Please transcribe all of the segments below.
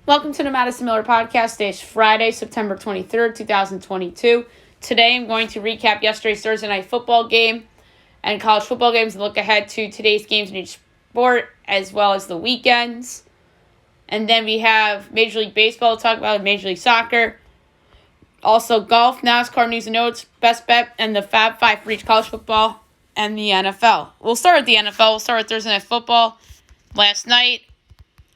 Welcome to the Madison Miller Podcast. Today is Friday, September 23rd, 2022. Today I'm going to recap yesterday's Thursday night football game and college football games and look ahead to today's games in each sport as well as the weekends. And then we have Major League Baseball to talk about, and Major League Soccer. Also golf, NASCAR news and notes, best bet, and the Fab Five for each college football and the NFL. We'll start with the NFL. We'll start with Thursday night football. Last night,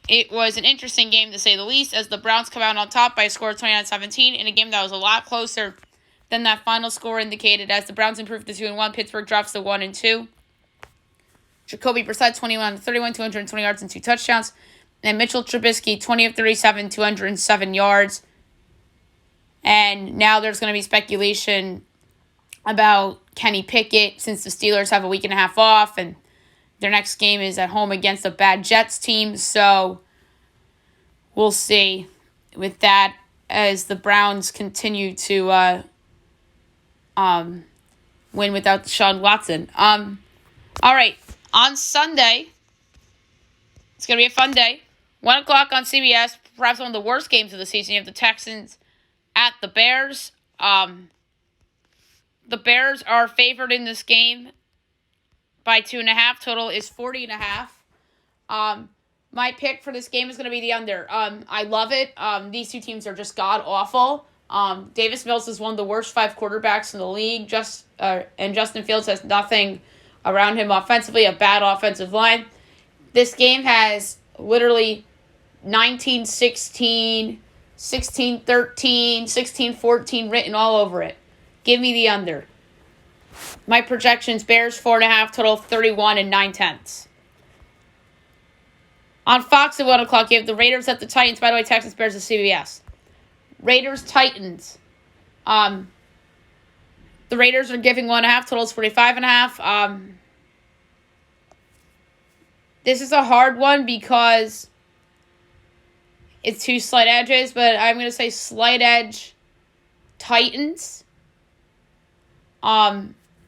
it was an interesting game, to say the least, as the Browns come out on top by a score of 29-17 in a game that was a lot closer than that final score indicated, as the Browns improved to 2-1. Pittsburgh drops to 1-2. Jacoby Brissett, 21-31, 220 yards and 2 touchdowns. And Mitchell Trubisky, 20 of 37, 207 yards. And now there's going to be speculation about Kenny Pickett, since the Steelers have a week and a half off, and their next game is at home against a bad Jets team, so we'll see with that as the Browns continue to win without Deshaun Watson. All right, on Sunday, it's going to be a fun day. 1 o'clock on CBS, perhaps one of the worst games of the season. You have the Texans at the Bears. The Bears are favored in this game by 2.5. Total is 40.5. My pick for this game is going to be the under. I love it. These two teams are just god-awful. Davis Mills is one of the worst 5 quarterbacks in the league. And Justin Fields has nothing around him offensively, a bad offensive line. This game has literally 19-16, 16-13, 16-14 written all over it. Give me the under. My projections, Bears 4.5, total 31 and 9/10. On Fox at 1 o'clock, you have the Raiders at the Titans. By the way, Texans, Bears at CBS. Raiders, Titans. The Raiders are giving 1.5, total is 45.5. This is a hard one because it's 2 slight edges, but I'm going to say slight edge Titans.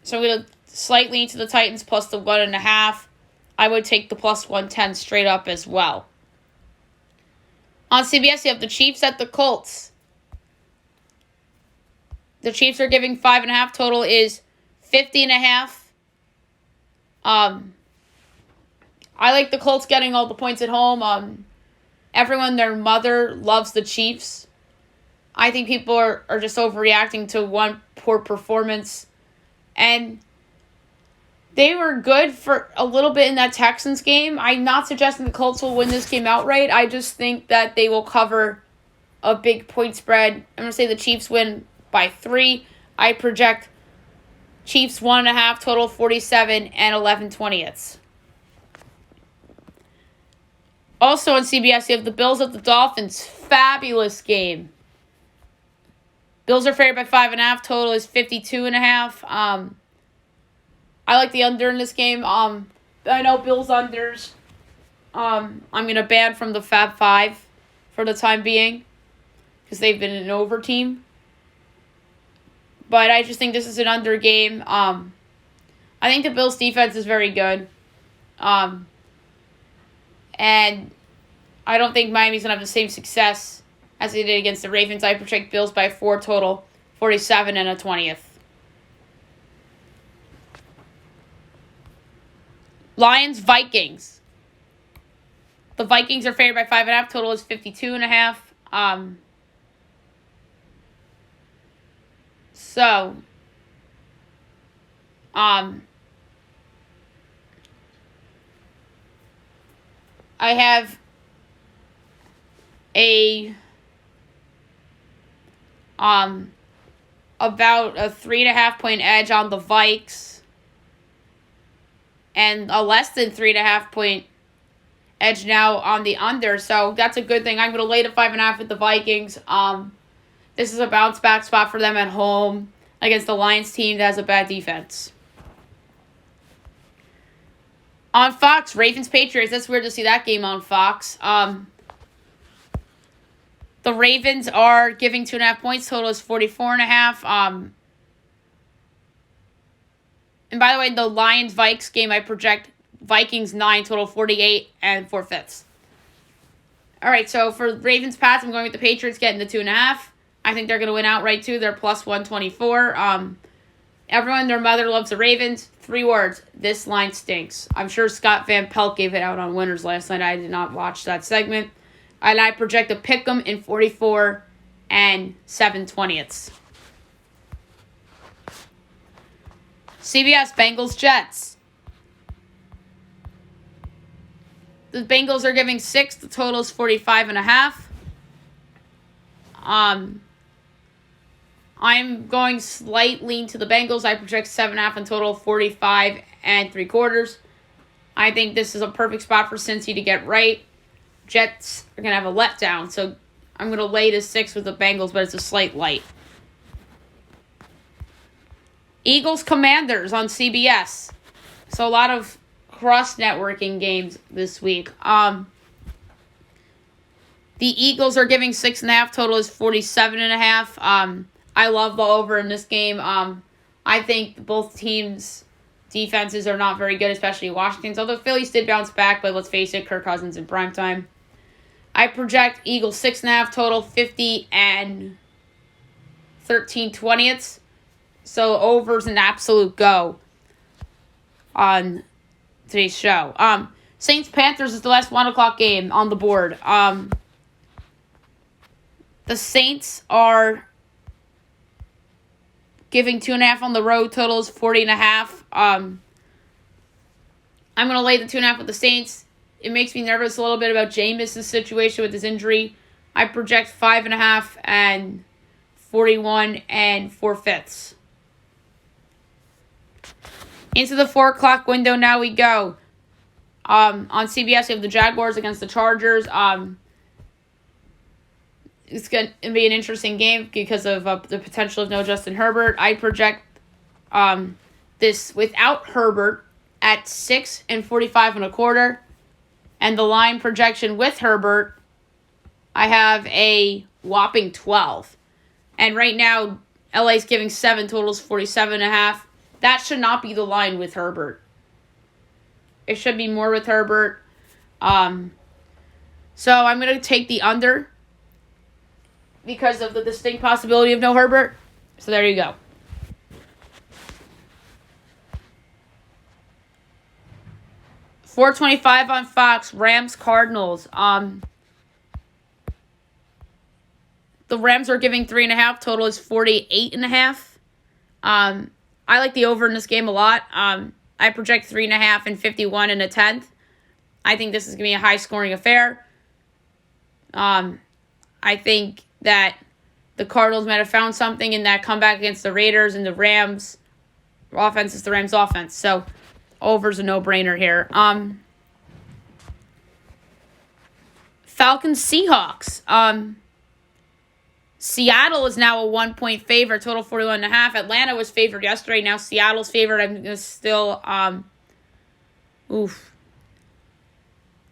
So I'm going to slightly into the Titans plus the 1.5. I would take the plus 110 straight up as well. On CBS, you have the Chiefs at the Colts. The Chiefs are giving 5.5. Total is 50.5. I like the Colts getting all the points at home. Everyone, their mother, loves the Chiefs. I think people are just overreacting to one poor performance. And they were good for a little bit in that Texans game. I'm not suggesting the Colts will win this game outright. I just think that they will cover a big point spread. I'm going to say the Chiefs win by 3. I project Chiefs 1.5, total 47 and 11/20. Also on CBS, you have the Bills at the Dolphins. Fabulous game. Bills are favored by 5.5. Total is 52.5. I like the under in this game. I know Bills unders. I'm going to ban from the Fab Five for the time being because they've been an over team. But I just think this is an under game. I think the Bills' defense is very good. And I don't think Miami's going to have the same success as they did against the Ravens. I project Bills by 4, total 47 and 1/20. Lions, Vikings. The Vikings are favored by 5.5. Total is 52.5. I have about a 3.5 point edge on the Vikes and a less than 3.5 point edge now on the under, so that's a good thing. I'm going to lay the 5.5 with the Vikings. This is a bounce back spot for them at home against the Lions team that has a bad defense. On Fox, Ravens Patriots. That's weird to see that game on Fox. The Ravens are giving 2.5 points. Total is 44.5. And by the way, the Lions-Vikes game, I project Vikings 9, total 48 and 4/5. All right, so for Ravens-Pats, I'm going with the Patriots getting the 2.5. I think they're going to win outright, too. They're plus 124. Everyone, their mother loves the Ravens. 3 words. This line stinks. I'm sure Scott Van Pelt gave it out on Winners last night. I did not watch that segment. And I project a pick 'em in 44 and 7/20. CBS Bengals-Jets. The Bengals are giving 6. The total is 45.5. I'm going slight lean to the Bengals. I project 7.5 in total, 45 3/4. I think this is a perfect spot for Cincy to get right. Jets are going to have a letdown, so I'm going to lay to 6 with the Bengals, but it's a slight light. Eagles-Commanders on CBS. So a lot of cross-networking games this week. The Eagles are giving 6.5. Total is 47.5. I love the over in this game. I think both teams' defenses are not very good, especially Washington's. Although Phillies did bounce back, but let's face it, Kirk Cousins in primetime. I project Eagles 6.5. Total 50 and 13/20. So over's an absolute go on today's show. Saints-Panthers is the last 1 o'clock game on the board. The Saints are giving 2.5 on the road. Total is 40.5. I'm going to lay the 2.5 with the Saints. It makes me nervous a little bit about Jameis' situation with his injury. I project 5.5 and 41 4/5. Into the 4 o'clock window now we go. On CBS, we have the Jaguars against the Chargers. It's going to be an interesting game because of the potential of no Justin Herbert. I project this without Herbert at 6 and 45.25. And the line projection with Herbert, I have a whopping 12. And right now, LA's giving 7, totals 47.5. That should not be the line with Herbert. It should be more with Herbert. So I'm going to take the under because of the distinct possibility of no Herbert. So there you go. $4.25 on Fox, Rams-Cardinals. The Rams are giving 3.5. Total is 48.5. I like the over in this game a lot. I project 3.5 and 51 1/10. I think this is going to be a high-scoring affair. I think that the Cardinals might have found something in that comeback against the Raiders, and the Rams offense is the Rams offense. So over's a no-brainer here. Falcons-Seahawks. Seattle is now a 1-point favorite, total 41.5. Atlanta was favored yesterday. Now Seattle's favored. I'm going to still,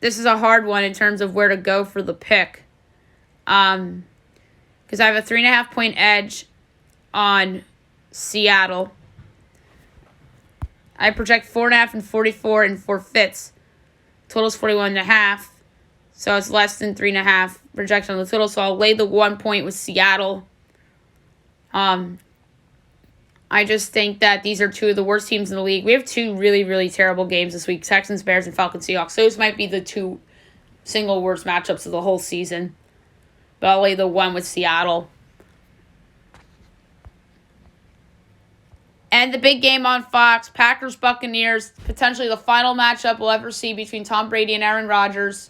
This is a hard one in terms of where to go for the pick. Because I have a 3.5-point edge on Seattle. I project 4.5 and 44 4/5. Total's 41.5. So it's less than 3.5 projection on the total. So I'll lay the 1 point with Seattle. I just think that these are two of the worst teams in the league. We have 2 really, really terrible games this week. Texans, Bears, and Falcons, Seahawks. Those might be the 2 single worst matchups of the whole season. But I'll lay the 1 with Seattle. And the big game on Fox, Packers-Buccaneers. Potentially the final matchup we'll ever see between Tom Brady and Aaron Rodgers.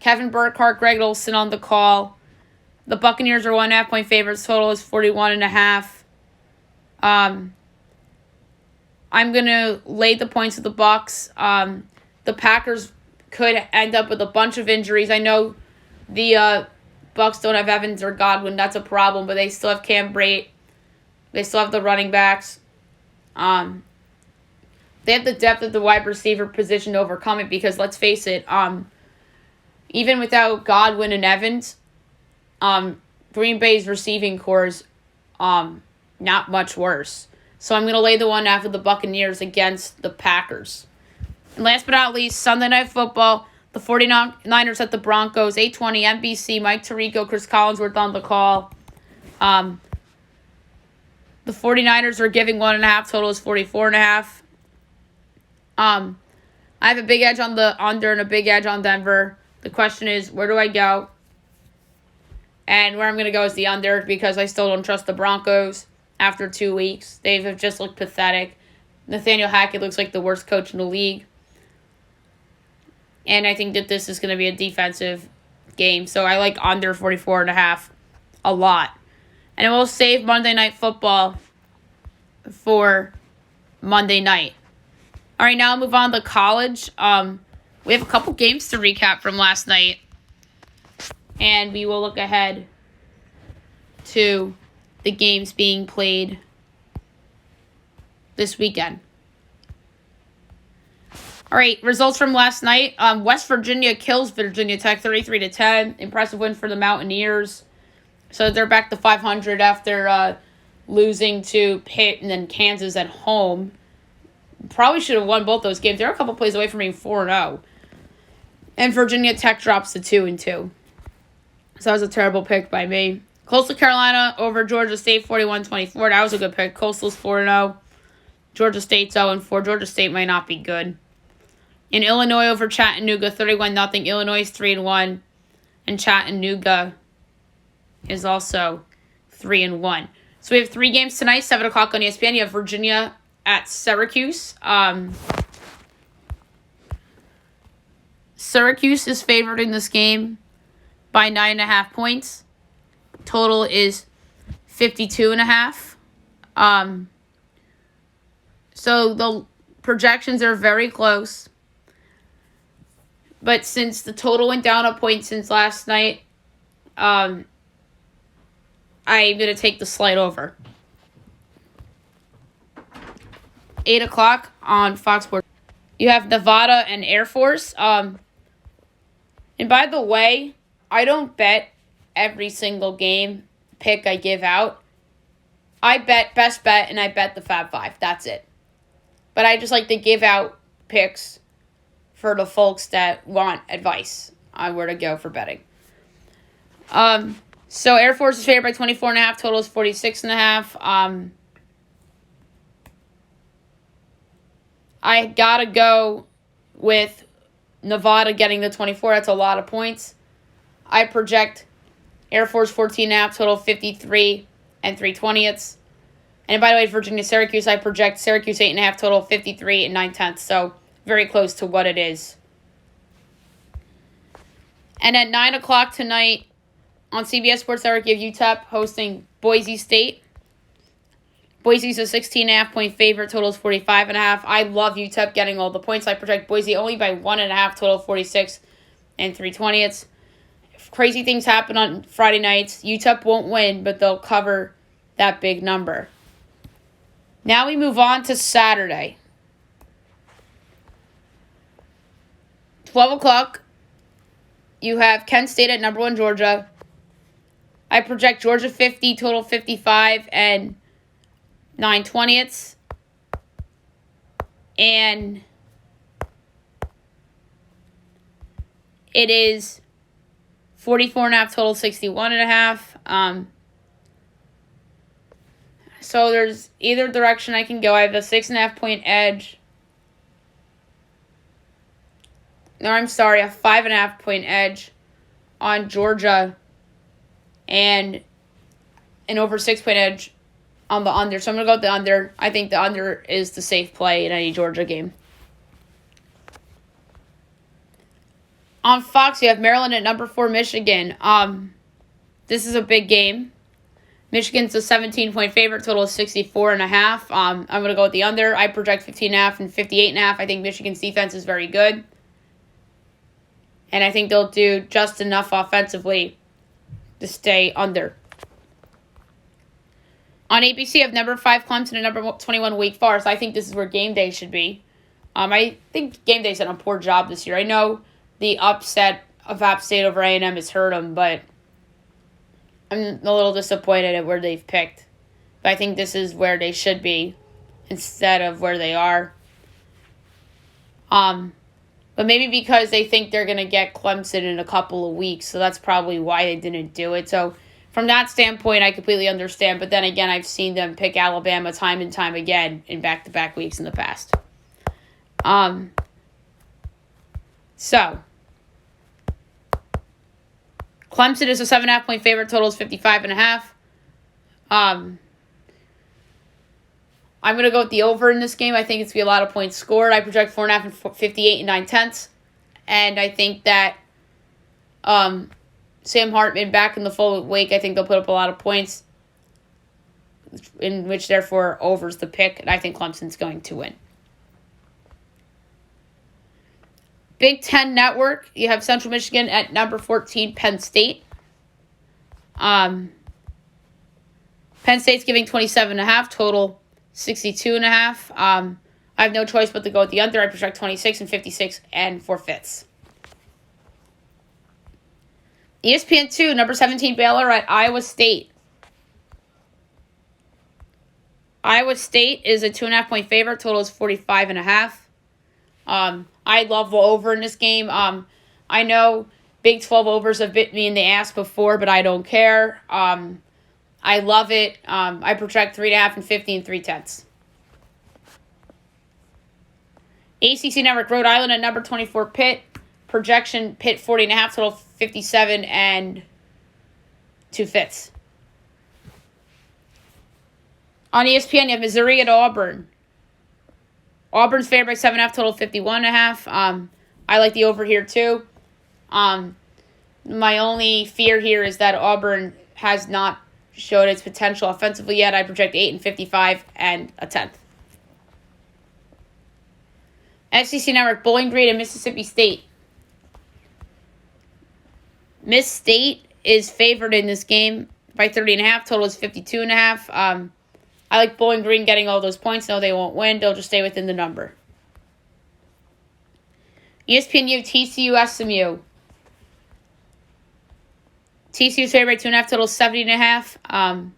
Kevin Burkhardt, Greg Olsen on the call. The Buccaneers are 1.5-point favorites. Total is 41.5. I'm going to lay the points with the Bucs. The Packers could end up with a bunch of injuries. I know the Bucs don't have Evans or Godwin. That's a problem, but they still have Cam Brate. They still have the running backs. They have the depth at the wide receiver position to overcome it because, let's face it, even without Godwin and Evans, Green Bay's receiving core is not much worse. So I'm going to lay the 1.5 of the Buccaneers against the Packers. And last but not least, Sunday Night Football, The 49ers at the Broncos, 8:20 NBC. Mike Tirico, Chris Collinsworth on the call. The 49ers are giving 1.5. Total is 44.5. I have a big edge on the under and a big edge on Denver. The question is, where do I go? And where I'm going to go is the under because I still don't trust the Broncos after 2 weeks. They have just looked pathetic. Nathaniel Hackett looks like the worst coach in the league. And I think that this is going to be a defensive game. So I like under 44.5 a lot. And we'll save Monday Night Football for Monday night. All right, now I'll move on to college. We have a couple games to recap from last night. And we will look ahead to the games being played this weekend. All right, results from last night. West Virginia kills Virginia Tech 33-10. Impressive win for the Mountaineers. So they're back to 500 after losing to Pitt and then Kansas at home. Probably should have won both those games. They're a couple plays away from being 4-0. And Virginia Tech drops to 2-2. So that was a terrible pick by me. Coastal Carolina over Georgia State 41-24. That was a good pick. Coastal's 4-0. Georgia State's 0-4. Georgia State might not be good. In Illinois over Chattanooga 31-0. Illinois is 3-1. And Chattanooga is also 3-1. So we have 3 games tonight, 7 o'clock on ESPN. You have Virginia at Syracuse. Syracuse is favored in this game by 9.5 points. Total is 52.5. So the projections are very close. But since the total went down a point since last night, I'm going to take the slight over. 8 o'clock on Fox Sports. You have Nevada and Air Force. And by the way, I don't bet every single game pick I give out. I bet best bet and I bet the Fab Five. That's it. But I just like to give out picks for the folks that want advice on where to go for betting. So Air Force is favored by 24.5. Total is 46.5. I gotta go with Nevada getting the 24. That's a lot of points. I project Air Force 14.5. Total 53 and 3/20. And by the way, Virginia Syracuse, I project Syracuse 8.5. Total 53 and 9/10. So very close to what it is. And at 9 o'clock tonight on CBS Sports Network, you have UTEP hosting Boise State. Boise's a 16.5 point favorite. Total is 45.5. I love UTEP getting all the points. I project Boise only by 1.5. Total 46 and 3/20. If crazy things happen on Friday nights, UTEP won't win, but they'll cover that big number. Now we move on to Saturday. 12 o'clock, you have Kent State at number 1 Georgia. I project Georgia 50, total 55 and 9/20. And it is 44.5, total 61.5. So there's either direction I can go. I have a 6.5 point edge. No, I'm sorry, a 5.5 point edge on Georgia and an over 6 point edge on the under. So I'm going to go with the under. I think the under is the safe play in any Georgia game. On Fox, you have Maryland at number 4 Michigan. This is a big game. Michigan's a 17-point favorite. Total is 64.5. I'm going to go with the under. I project 15.5 and 58.5. I think Michigan's defense is very good. And I think they'll do just enough offensively to stay under. On ABC, you have number 5 Clemson and number 21 Wake Forest. I think this is where game day should be. I think game day's done a poor job this year. I know the upset of App State over A&M has hurt them, but I'm a little disappointed at where they've picked. But I think this is where they should be instead of where they are. But maybe because they think they're going to get Clemson in a couple of weeks. So that's probably why they didn't do it. So from that standpoint, I completely understand. But then again, I've seen them pick Alabama time and time again in back-to-back weeks in the past. So Clemson is a 7.5-point favorite. Total is 55.5. I'm going to go with the over in this game. I think it's going to be a lot of points scored. I project 4.5 and 58 and 9/10. And I think that Sam Hartman back in the full wake, I think they'll put up a lot of points, in which therefore over's the pick. And I think Clemson's going to win. Big Ten Network, you have Central Michigan at number 14, Penn State. Penn State's giving 27.5, total 62.5. I have no choice but to go with the under. I project 26 and 56 and 4/5. ESPN 2, number 17, Baylor at Iowa State. Iowa State is a 2.5-point favorite. Total is 45.5. I love the over in this game. I know Big 12 overs have bit me in the ass before, but I don't care. I love it. I project 3.5 and 50 and 3/10. ACC Network, Rhode Island at number 24, Pitt. Projection, Pitt 40.5, total 57 and 2/5. On ESPN, you have Missouri at Auburn. Auburn's favored by 7.5, total 51.5. I like the over here too. My only fear here is that Auburn has not showed its potential offensively yet. I project 8 and 55 and 1/10. SEC Network, Bowling Green and Mississippi State. Miss State is favored in this game by 30.5. Total is 52.5. I like Bowling Green getting all those points. No, they won't win. They'll just stay within the number. ESPNU, TCU, SMU. TCU's favored by 2.5. Total 70.5. And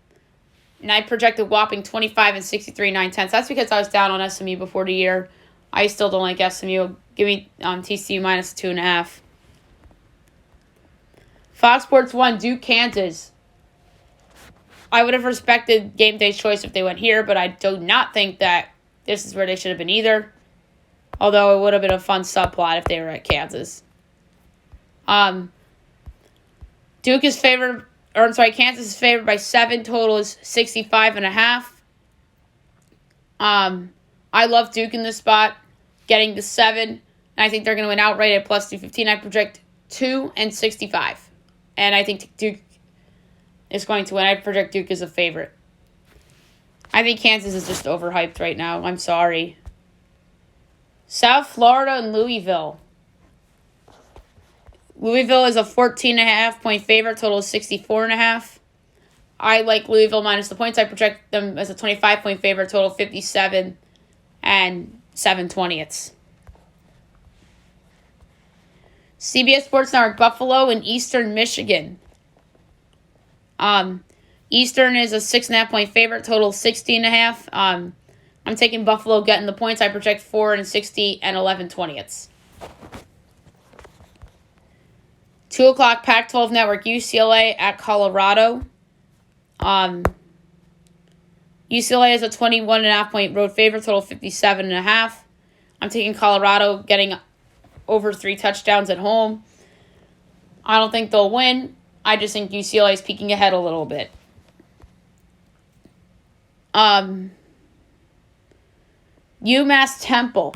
I projected whopping 25 and 63 9/10. That's because I was down on SMU before the year. I still don't like SMU. Give me TCU minus 2.5. Fox Sports 1, Duke, Kansas. I would have respected Game Day's choice if they went here, but I do not think that this is where they should have been either. Although it would have been a fun subplot if they were at Kansas. Kansas is favored by 7. Total is 65.5. I love Duke in this spot, getting the 7. And I think they're going to win outright at plus 215. I project 2 and 65. And I think Duke is going to win. I project Duke as a favorite. I think Kansas is just overhyped right now. I'm sorry. South Florida and Louisville. Louisville is a 14.5-point favorite. Total is 64.5. I like Louisville minus the points. I project them as a 25-point favorite. Total 57 and 7/20. CBS Sports Network, Buffalo and Eastern Michigan. Eastern is a 6.5-point favorite. Total 60.5. I'm taking Buffalo getting the points. I project 4 and 60 and 11/20. 2 o'clock, Pac-12 Network, UCLA at Colorado. UCLA is a 21.5-point road favorite, total 57.5. I'm taking Colorado getting over 3 touchdowns at home. I don't think they'll win. I just think UCLA is peeking ahead a little bit. UMass Temple.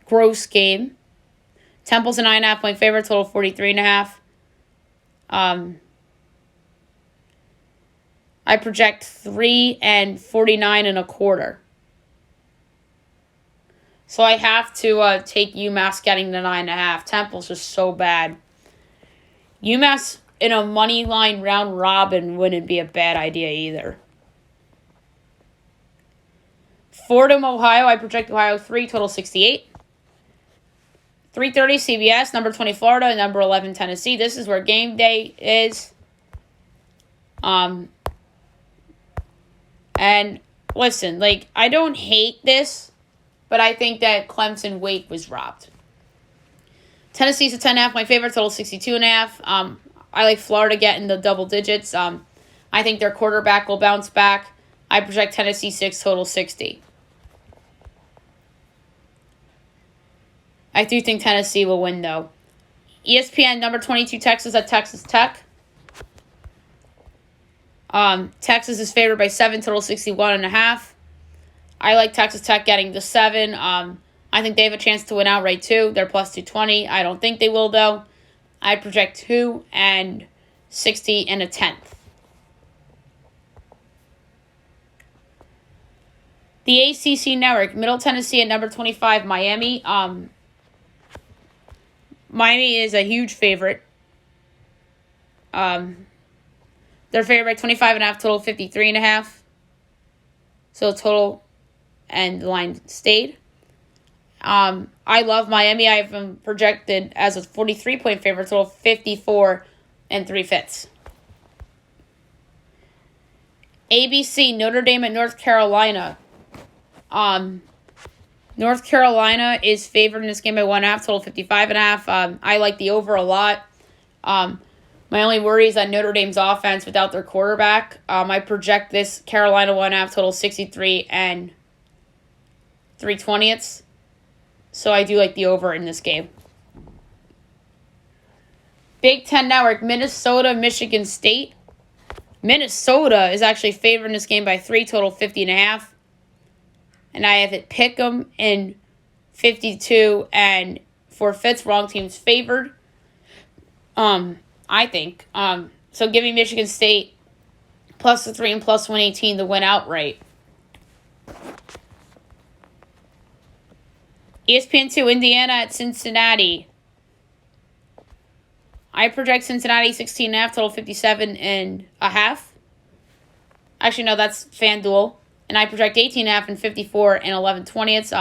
Gross game. Temple's a 9.5-point favorite, total 43.5. I project 3 and 49 and a quarter. So I have to take UMass getting the 9.5. Temple's just so bad. UMass in a money line round robin wouldn't be a bad idea either. Fordham, Ohio. I project Ohio 3, total 68. 3:30 CBS, number 20 Florida, and number 11 Tennessee. This is where game day is. And listen, I don't hate this, but I think that Clemson Wake was robbed. Tennessee's a 10.5. My favorite total 62.5. I like Florida getting the double digits. I think their quarterback will bounce back. I project Tennessee 6, total 60. I do think Tennessee will win, though. ESPN, number 22, Texas at Texas Tech. Texas is favored by 7, total 61.5. I like Texas Tech getting the 7. I think they have a chance to win outright, too. They're plus 220. I don't think they will, though. I project 2 and 60 and a 10th. The ACC Network, Middle Tennessee at number 25, Miami. Miami is a huge favorite. They're favored by 25.5, total 53.5. So total and the line stayed. I love Miami. I have them projected as a 43-point favorite, total 54 and 3/5. ABC, Notre Dame at North Carolina. North Carolina is favored in this game by 1.5, total 55.5. I like the over a lot. My only worry is on Notre Dame's offense without their quarterback. I project this Carolina 1.5, total 63 and 3/20. So I do like the over in this game. Big Ten Network, Minnesota, Michigan State. Minnesota is actually favored in this game by 3, total 50.5. And I have it pick 'em in 52 and 4/5. Wrong team's favored. I think. So give me Michigan State plus the 3 and plus 118 to win outright. ESPN 2, Indiana at Cincinnati. I project Cincinnati 16.5, total 57.5. Actually, no, that's FanDuel. And I project 18.5 and 54 and 11/20.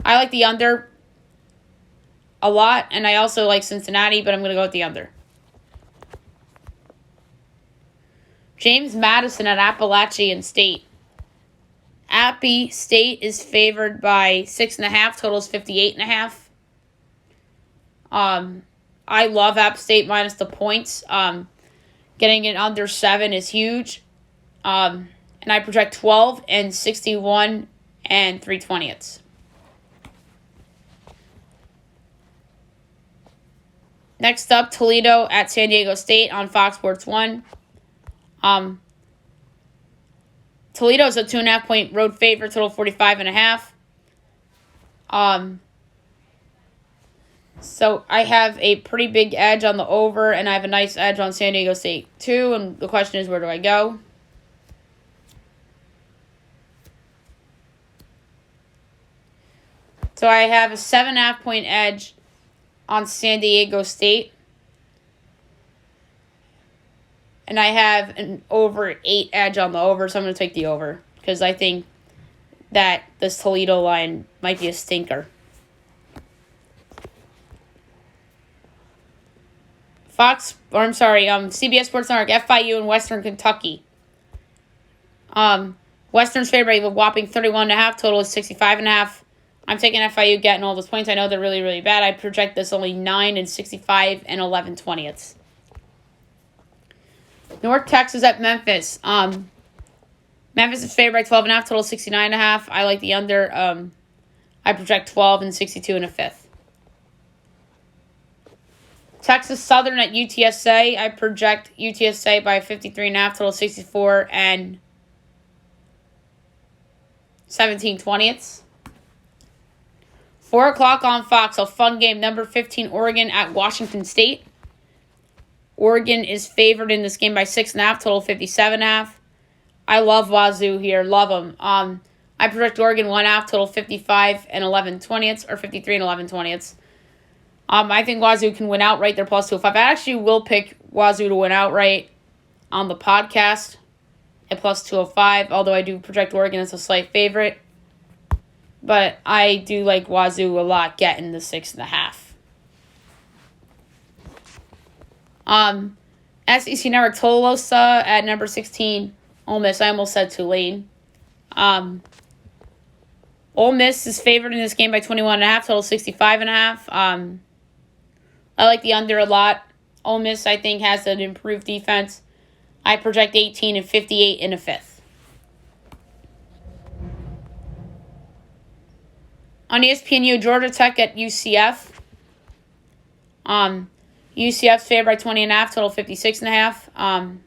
I like the under a lot, and I also like Cincinnati, but I'm going to go with the under. James Madison at Appalachian State. Appy State is favored by 6.5, totals 58.5. I love App State minus the points. Getting it under 7 is huge. And I project 12 and 61 and 3/20. Next up, Toledo at San Diego State on Fox Sports 1. Toledo's a 2.5-point road favorite, total 45.5. So I have a pretty big edge on the over, and I have a nice edge on San Diego State too. And the question is, where do I go? So I have a 7.5-point edge on San Diego State. And I have an over 8 edge on the over, so I'm going to take the over. Because I think that this Toledo line might be a stinker. CBS Sports Network, FIU and Western Kentucky. Western's favored by a whopping 31.5, total is 65.5. I'm taking FIU getting all those points. I know they're really, really bad. I project this only 9 and 65 and 11/20. North Texas at Memphis. Memphis is favored by 12.5, total 69.5. I like the under. I project 12 and 62 and a 5th. Texas Southern at UTSA. I project UTSA by 53.5, total 64 and 17/20. 4 o'clock on Fox, a fun game. Number 15, Oregon at Washington State. Oregon is favored in this game by 6.5, total 57.5. I love Wazoo here. Love them. I project Oregon 1.5, total 55 and 11/20, or 53 and 11/20. I think Wazoo can win outright. They're plus 205. I actually will pick Wazoo to win outright on the podcast at plus 205, although I do project Oregon as a slight favorite. But I do like Wazoo a lot getting the 6.5. SEC Network Tolosa at number 16, Ole Miss. I almost said Tulane. Ole Miss is favored in this game by 21.5, total 65.5. I like the under a lot. Ole Miss, I think, has an improved defense. I project 18 and 58 in the fifth. On ESPNU, Georgia Tech at UCF. UCF's favored by 20.5, total 56.5.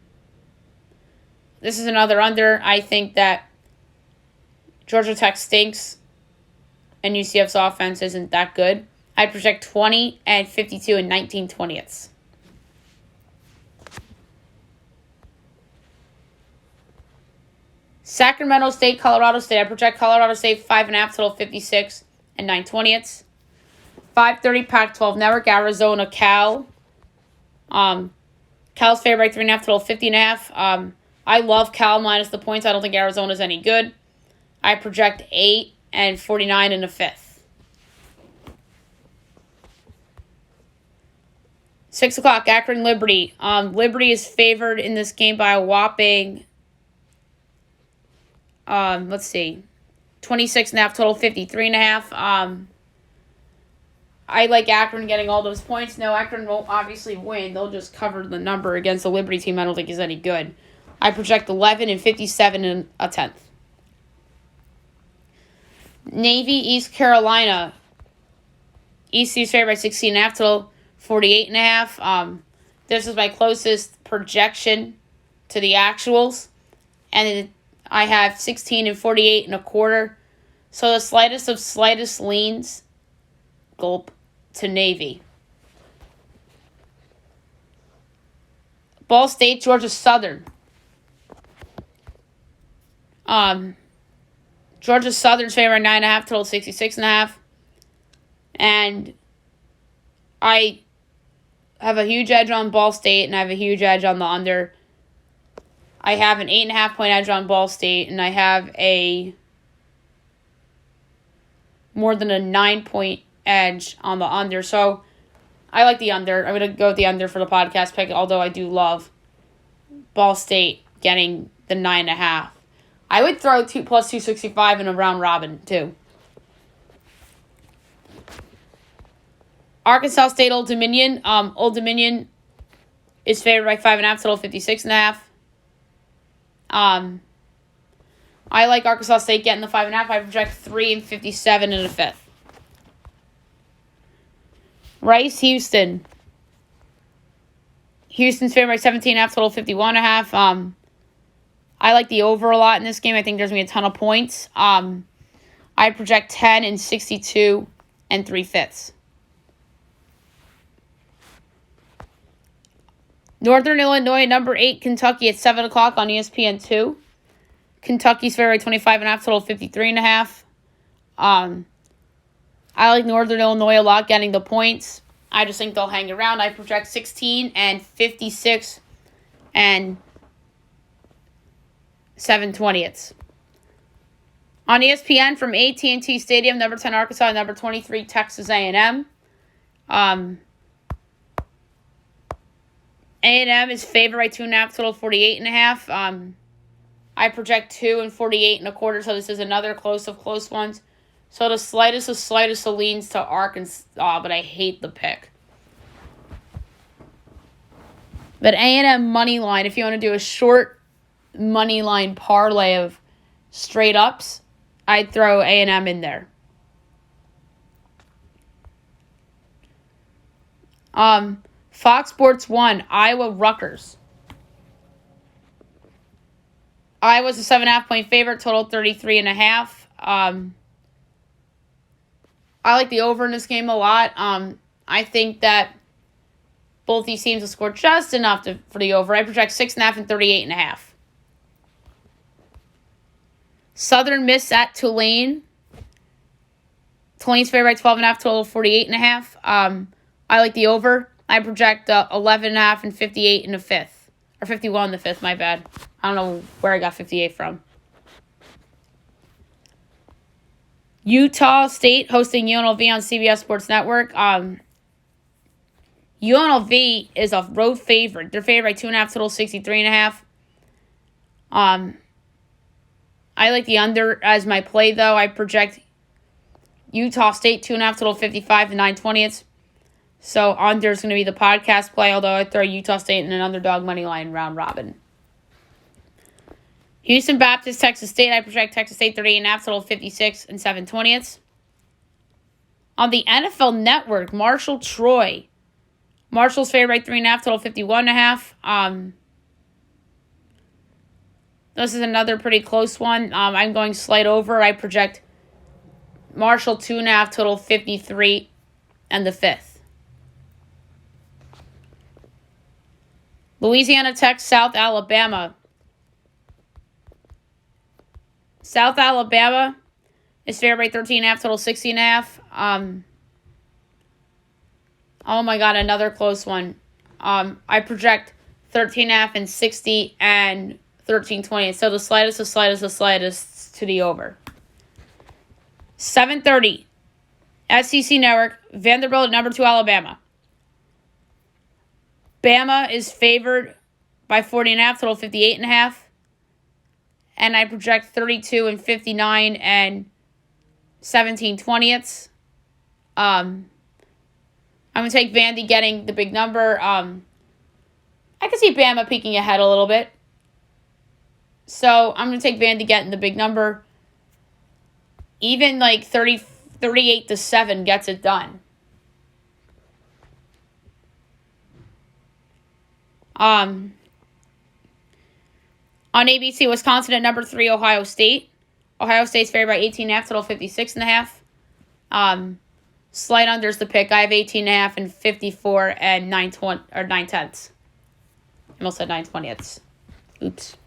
This is another under. I think that Georgia Tech stinks, and UCF's offense isn't that good. I project 20 and 52 and 19/20. Sacramento State, Colorado State. I project Colorado State 5.5, total 56 and 9/20. 5:30 Pac-12 Network, Arizona, Cal. Cal's favored by 3.5, total 50.5. I love Cal minus the points. I don't think Arizona's any good. I project 8 and 49 in the fifth. 6 o'clock, Akron Liberty. Liberty is favored in this game by a whopping, 26.5, total 53.5. I like Akron getting all those points. No, Akron won't obviously win. They'll just cover the number against the Liberty team I don't think is any good. I project 11 and 57 in a 10th. Navy, East Carolina. East is favored by 16.5, total 48.5. This is my closest projection to the actuals. And I have 16 and 48.25. So the slightest of slightest leans, gulp, to Navy. Ball State, Georgia Southern. Georgia Southern's favored 9.5, total 66.5. And I have a huge edge on Ball State, and I have a huge edge on the under. I have an 8.5 point edge on Ball State, and I have a more than a 9 point edge on the under. So I like the under. I'm going to go with the under for the podcast pick, although I do love Ball State getting the 9.5. I would throw 2 plus 265 in a round robin, too. Arkansas State, Old Dominion. Old Dominion is favored by 5.5, total 56.5. I like Arkansas State getting the 5.5. I project 3 and 57 in the fifth. Rice, Houston. Houston's favored by 17.5, total 51.5. I like the over a lot in this game. I think there's going to be a ton of points. I project 10 and 62 and 3/5. Northern Illinois, number 8, Kentucky at 7 o'clock on ESPN2. Kentucky's favored by 25.5, total 53.5. I like Northern Illinois a lot getting the points. I just think they'll hang around. I project 16 and 56 and 7/20. On ESPN from AT&T Stadium, number 10 Arkansas, number 23 Texas A&M. A&M is favored by 2.5, total 48.5. I project 2 and 48.25, so this is another close of close ones. So the slightest of leans to Arkansas, but I hate the pick. But A&M money line, if you want to do a short money line parlay of straight ups, I'd throw A&M in there. Fox Sports 1, Iowa Rutgers. Iowa's a 7.5 point favorite, total 33.5. I like the over in this game a lot. I think that both these teams will score just enough for the over. I project 6.5 and 38.5. Southern Miss at Tulane. Tulane's favored by 12.5, total 48.5. I like the over. I project 11.5 and 58 in the fifth. Or 51 in the fifth, my bad. I don't know where I got 58 from. Utah State hosting UNLV on CBS Sports Network. UNLV is a road favorite. They're favored by 2.5, total 63.5. I like the under as my play, though. I project Utah State 2.5, total 55 and 9/20. So under is going to be the podcast play, although I throw Utah State in an underdog money line round robin. Houston Baptist, Texas State. I project Texas State 38.5, total 56 and 7/20. On the NFL Network, Marshall Troy. Marshall's favored by 3.5, total 51.5. This is another pretty close one. I'm going slight over. I project Marshall 2.5, total 53 and the 5th. Louisiana Tech, South Alabama. South Alabama is favored by 13.5, total 60.5. Oh my God, another close one. I project 13.5 and 60 and 13/20. So the slightest to the over. 7:30, SEC Network, Vanderbilt at #2 Alabama. Bama is favored by 40.5, total 58.5. And I project 32 and 59 and 17/20. I'm going to take Vandy getting the big number. I can see Bama peeking ahead a little bit. So I'm going to take Vandy getting the big number. Even like 38-7 gets it done. On ABC, Wisconsin at #3, Ohio State. Ohio State's favored by 18.5, total 56.5. Slight unders the pick. I have 18.5 and 54 and 9/10 or 9/10. I almost said 9/20. Oops.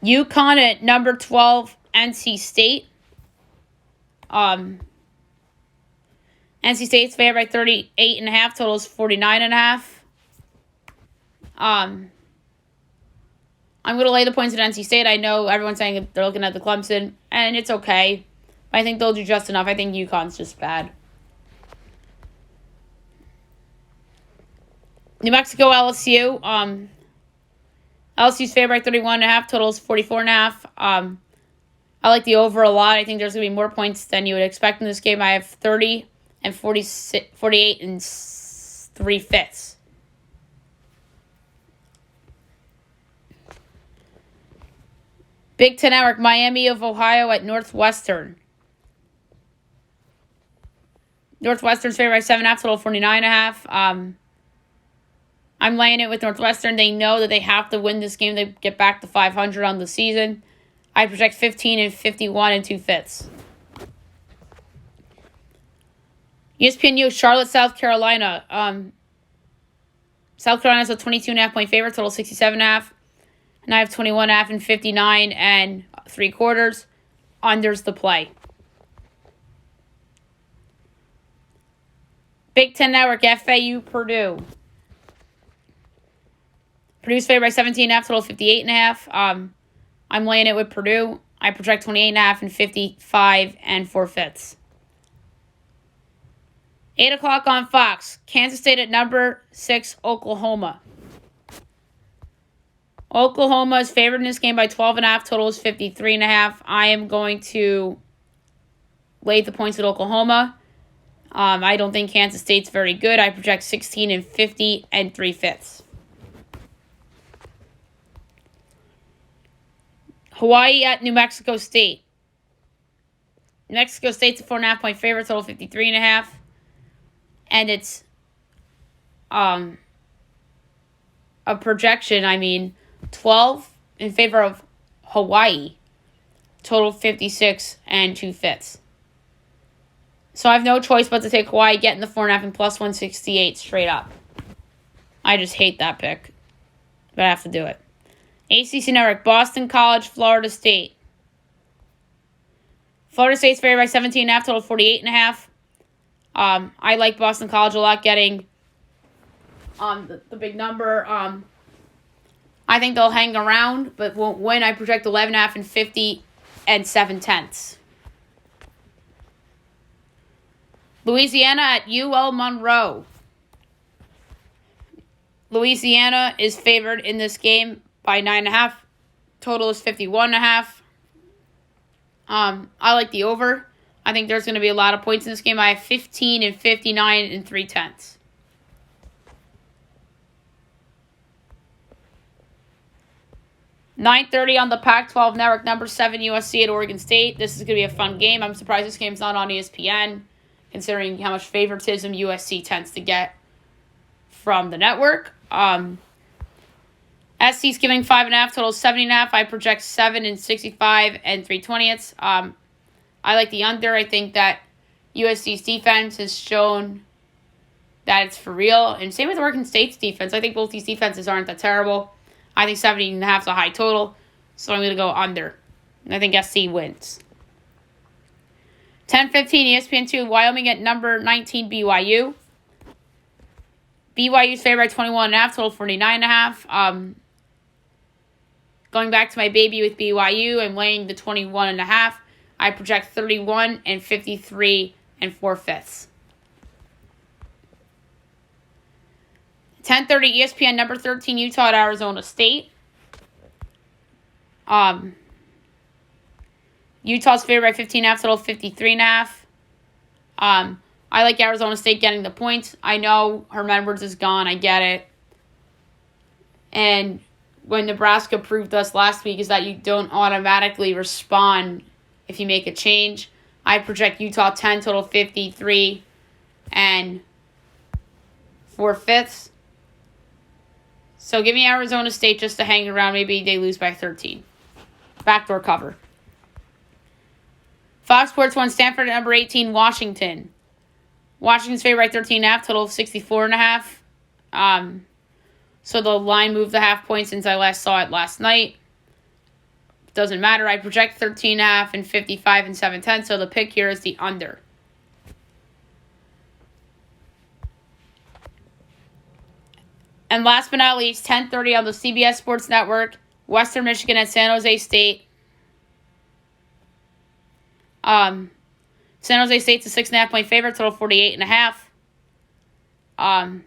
UConn at #12, NC State. NC State's favored by 38.5, totals 49.5. I'm going to lay the points at NC State. I know everyone's saying they're looking at the Clemson, and it's okay. I think they'll do just enough. I think UConn's just bad. New Mexico, LSU. LSU's favored by 31.5, totals 44.5. I like the over a lot. I think there's going to be more points than you would expect in this game. I have 30 and 48 and 3/5. Big Ten Network, Miami of Ohio at Northwestern. Northwestern's favored by 7.5, total 49.5. I'm laying it with Northwestern. They know that they have to win this game to get back to 500 on the season. I project 15 and 51 and 2/5. ESPN News, Charlotte, South Carolina. South Carolina's a 22.5 point favorite, total 67.5. And I have 21.5 and 59 and 3/4. Unders the play. Big Ten Network, FAU, Purdue. Purdue's favored by 17.5, total 58.5. I'm laying it with Purdue. I project 28.5 and 55 and 4/5. 8 o'clock on Fox. Kansas State at #6, Oklahoma. Oklahoma is favored in this game by 12.5. Total is 53.5. I am going to lay the points at Oklahoma. I don't think Kansas State's very good. I project 16 and 50 and 3/5. Hawaii at New Mexico State. New Mexico State's a 4.5 point favorite, total 53.5. And it's a projection, 12 in favor of Hawaii, total 56 and 2/5. So I have no choice but to take Hawaii, getting the 4.5 and plus 168 straight up. I just hate that pick, but I have to do it. ACC Network, Boston College, Florida State. Florida State's favored by 17.5, total 48.5. I like Boston College a lot, getting the big number. I think they'll hang around, but won't win. I project 11.5 and 50 and 7/10. Louisiana at UL Monroe. Louisiana is favored in this game by 9.5. Total is 51.5. I like the over. I think there's going to be a lot of points in this game. I have 15 and 59 and 3/10. 9:30 on the Pac-12 Network. Number 7 USC at Oregon State. This is going to be a fun game. I'm surprised this game's not on ESPN, considering how much favoritism USC tends to get from the network. SC's giving 5.5. Total 70.5. I project 7 and 65 and 3/20. I like the under. I think that USC's defense has shown that it's for real. And same with Oregon State's defense. I think both these defenses aren't that terrible. I think 70.5 is a high total, so I'm going to go under. And I think SC wins. 10:15 ESPN2, Wyoming at number 19 BYU. BYU's favored by 21.5, total 49.5. Going back to my baby with BYU, I'm laying the 21.5. I project 31 and 53 and 4/5. 10:30 ESPN, number 13 Utah at Arizona State. Utah's favored by 15.5, total 53.5. I like Arizona State getting the points. I know Herm Edwards is gone. I get it. And when Nebraska proved us last week is that you don't automatically respond if you make a change. I project Utah 10, total 53 and 4/5. So give me Arizona State just to hang around. Maybe they lose by 13. Backdoor cover. Fox Sports 1, Stanford at number 18, Washington. Washington's favored by 13.5, total of 64.5. So the line moved the half point since I last saw it last night. Doesn't matter. I project 13.5 and 55 and 7/10. So the pick here is the under. And last but not least, 10:30 on the CBS Sports Network, Western Michigan at San Jose State. San Jose State's a 6.5 point favorite, total 48.5.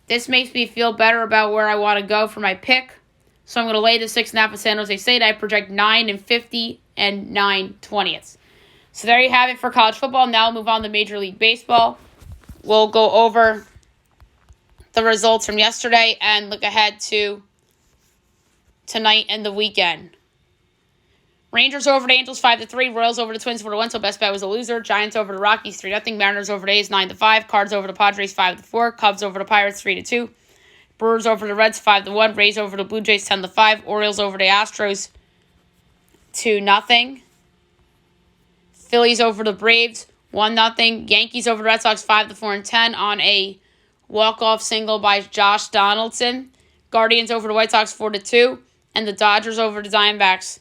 This makes me feel better about where I want to go for my pick. So I'm going to lay the 6.5 at San Jose State. I project 9 and 50 and 9/20. So there you have it for college football. Now we'll move on to Major League Baseball. We'll go over the results from yesterday and look ahead to tonight and the weekend. Rangers over to Angels 5-3. Royals over to Twins 4-1. So best bet was a loser. Giants over to Rockies 3-0. Mariners over to A's 9-5. Cards over to Padres 5-4. Cubs over to Pirates 3-2. Brewers over to Reds 5-1. Rays over to Blue Jays 10-5. Orioles over to Astros 2-0. Phillies over to Braves 1-0. Yankees over to Red Sox 5-4 and 10 on a walk-off single by Josh Donaldson. Guardians over to White Sox 4-2. And the Dodgers over to Diamondbacks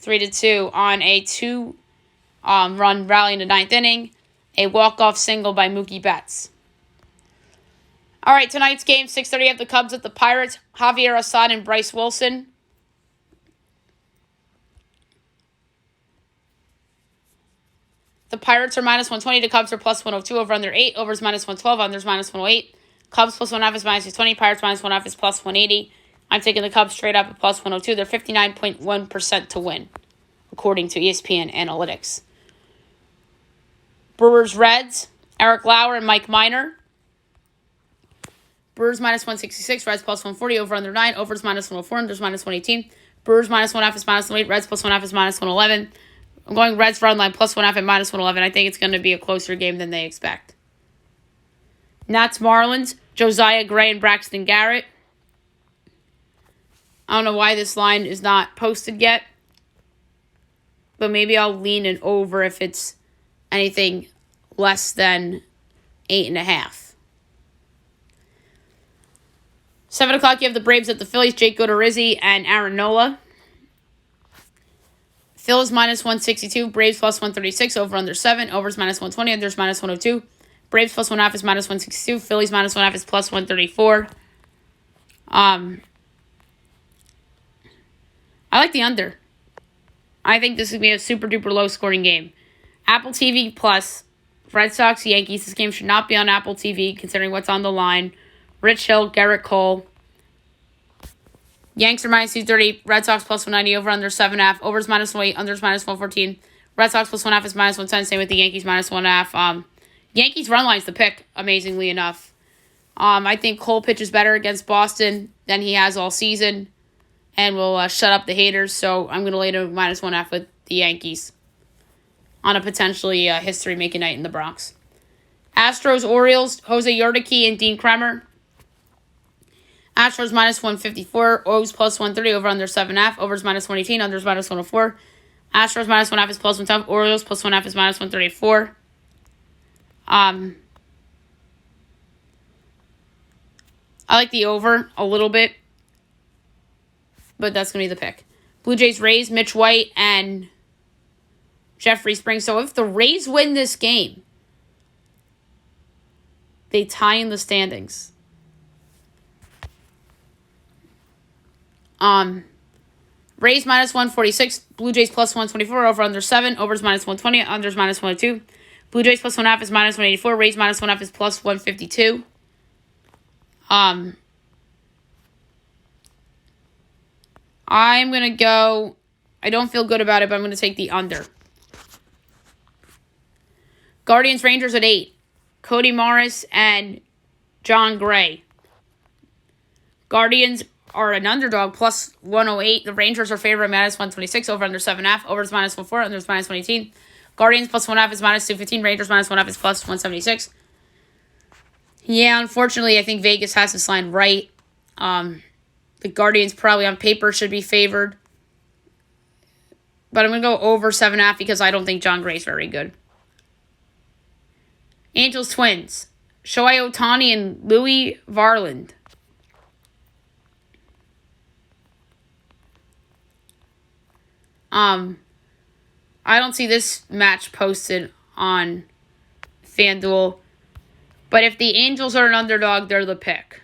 3-2 on a 2-run rally in the 9th inning. A walk-off single by Mookie Betts. All right, tonight's game, 6:30 at the Cubs at the Pirates. Javier Assad and Bryce Wilson. The Pirates are minus 120. The Cubs are plus 102. Over under 8. Overs minus 112. Unders minus 108. Cubs plus 1.5 is minus 220. Pirates minus 1.5 is plus 180. I'm taking the Cubs straight up at plus 102. They're 59.1% to win, according to ESPN Analytics. Brewers Reds, Eric Lauer and Mike Minor. Brewers minus 166. Reds plus 140. Over under 9. Overs minus 104. Unders minus 118. Brewers minus 1.5 is minus 108. Reds plus 1.5 is minus 111. I'm going Reds run line plus 1.5 and minus 111. I think it's going to be a closer game than they expect. Nats Marlins, Josiah Gray and Braxton Garrett. I don't know why this line is not posted yet, but maybe I'll lean it over if it's anything less than 8.5. 7 o'clock, you have the Braves at the Phillies, Jake Odorizzi and Aaron Nola. Phillies minus 162, Braves plus 136, over under 7, overs minus 120, unders minus 102. Braves plus 1.5 is minus 162, Phillies minus 1.5 is plus 134. I like the under. I think this is going to be a super duper low scoring game. Apple TV Plus, Red Sox, Yankees. This game should not be on Apple TV considering what's on the line. Rich Hill, Garrett Cole. Yanks are minus 230. Red Sox plus 190. Over under 7.5. Overs minus 108. Unders minus 114. Red Sox plus 1.5 is minus 110. Same with the Yankees minus 1.5. Yankees run line's the pick, amazingly enough. I think Cole pitches better against Boston than he has all season and will shut up the haters. So I'm going to lay to minus 1.5 with the Yankees on a potentially history-making night in the Bronx. Astros, Orioles, Jose Urquidy and Dean Kremer. Astros minus 154, O's plus 130, over under 7.5, overs minus 118, unders minus 104. Astros minus 1.5 is plus 112, Orioles plus 1.5 is minus 134. I like the over a little bit, but that's going to be the pick. Blue Jays, Rays, Mitch White, and Jeffrey Springs. So if the Rays win this game, they tie in the standings. Rays minus 146, Blue Jays plus 124, over under 7, overs minus 120, unders minus 102. Blue Jays plus 1.5 is minus 184, Rays minus 1.5 is plus 152. I'm going to go, I don't feel good about it, but I'm going to take the under. Guardians, Rangers at 8. Cody Morris and John Gray. Guardians are an underdog, plus 108. The Rangers are favored minus 126, over under 7.5. Overs minus 104, unders minus 118. Guardians plus 1.5 is minus 215. Rangers minus 1.5 is plus 176. Yeah, unfortunately, I think Vegas has this line right. The Guardians probably on paper should be favored. But I'm going to go over 7.5 because I don't think John Gray's very good. Angels, Twins. Shohei Ohtani and Louis Varland. I don't see this match posted on FanDuel. But if the Angels are an underdog, they're the pick.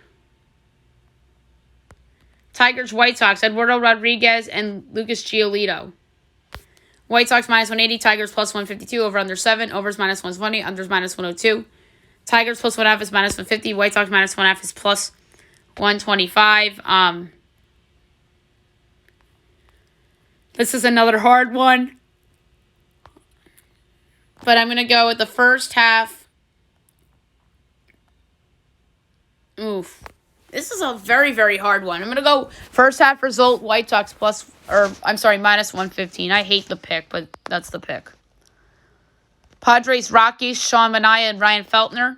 Tigers, White Sox, Eduardo Rodriguez and Lucas Giolito. White Sox minus 180, Tigers plus 152, over under 7, overs minus 120, unders minus 102. Tigers plus 1.5 is minus 150, White Sox minus 1.5 is plus 125. This is another hard one. But I'm going to go with the first half. Oof. This is a very, very hard one. I'm going to go first half result, White Sox minus 115. I hate the pick, but that's the pick. Padres, Rockies, Sean Manaea and Ryan Feltner.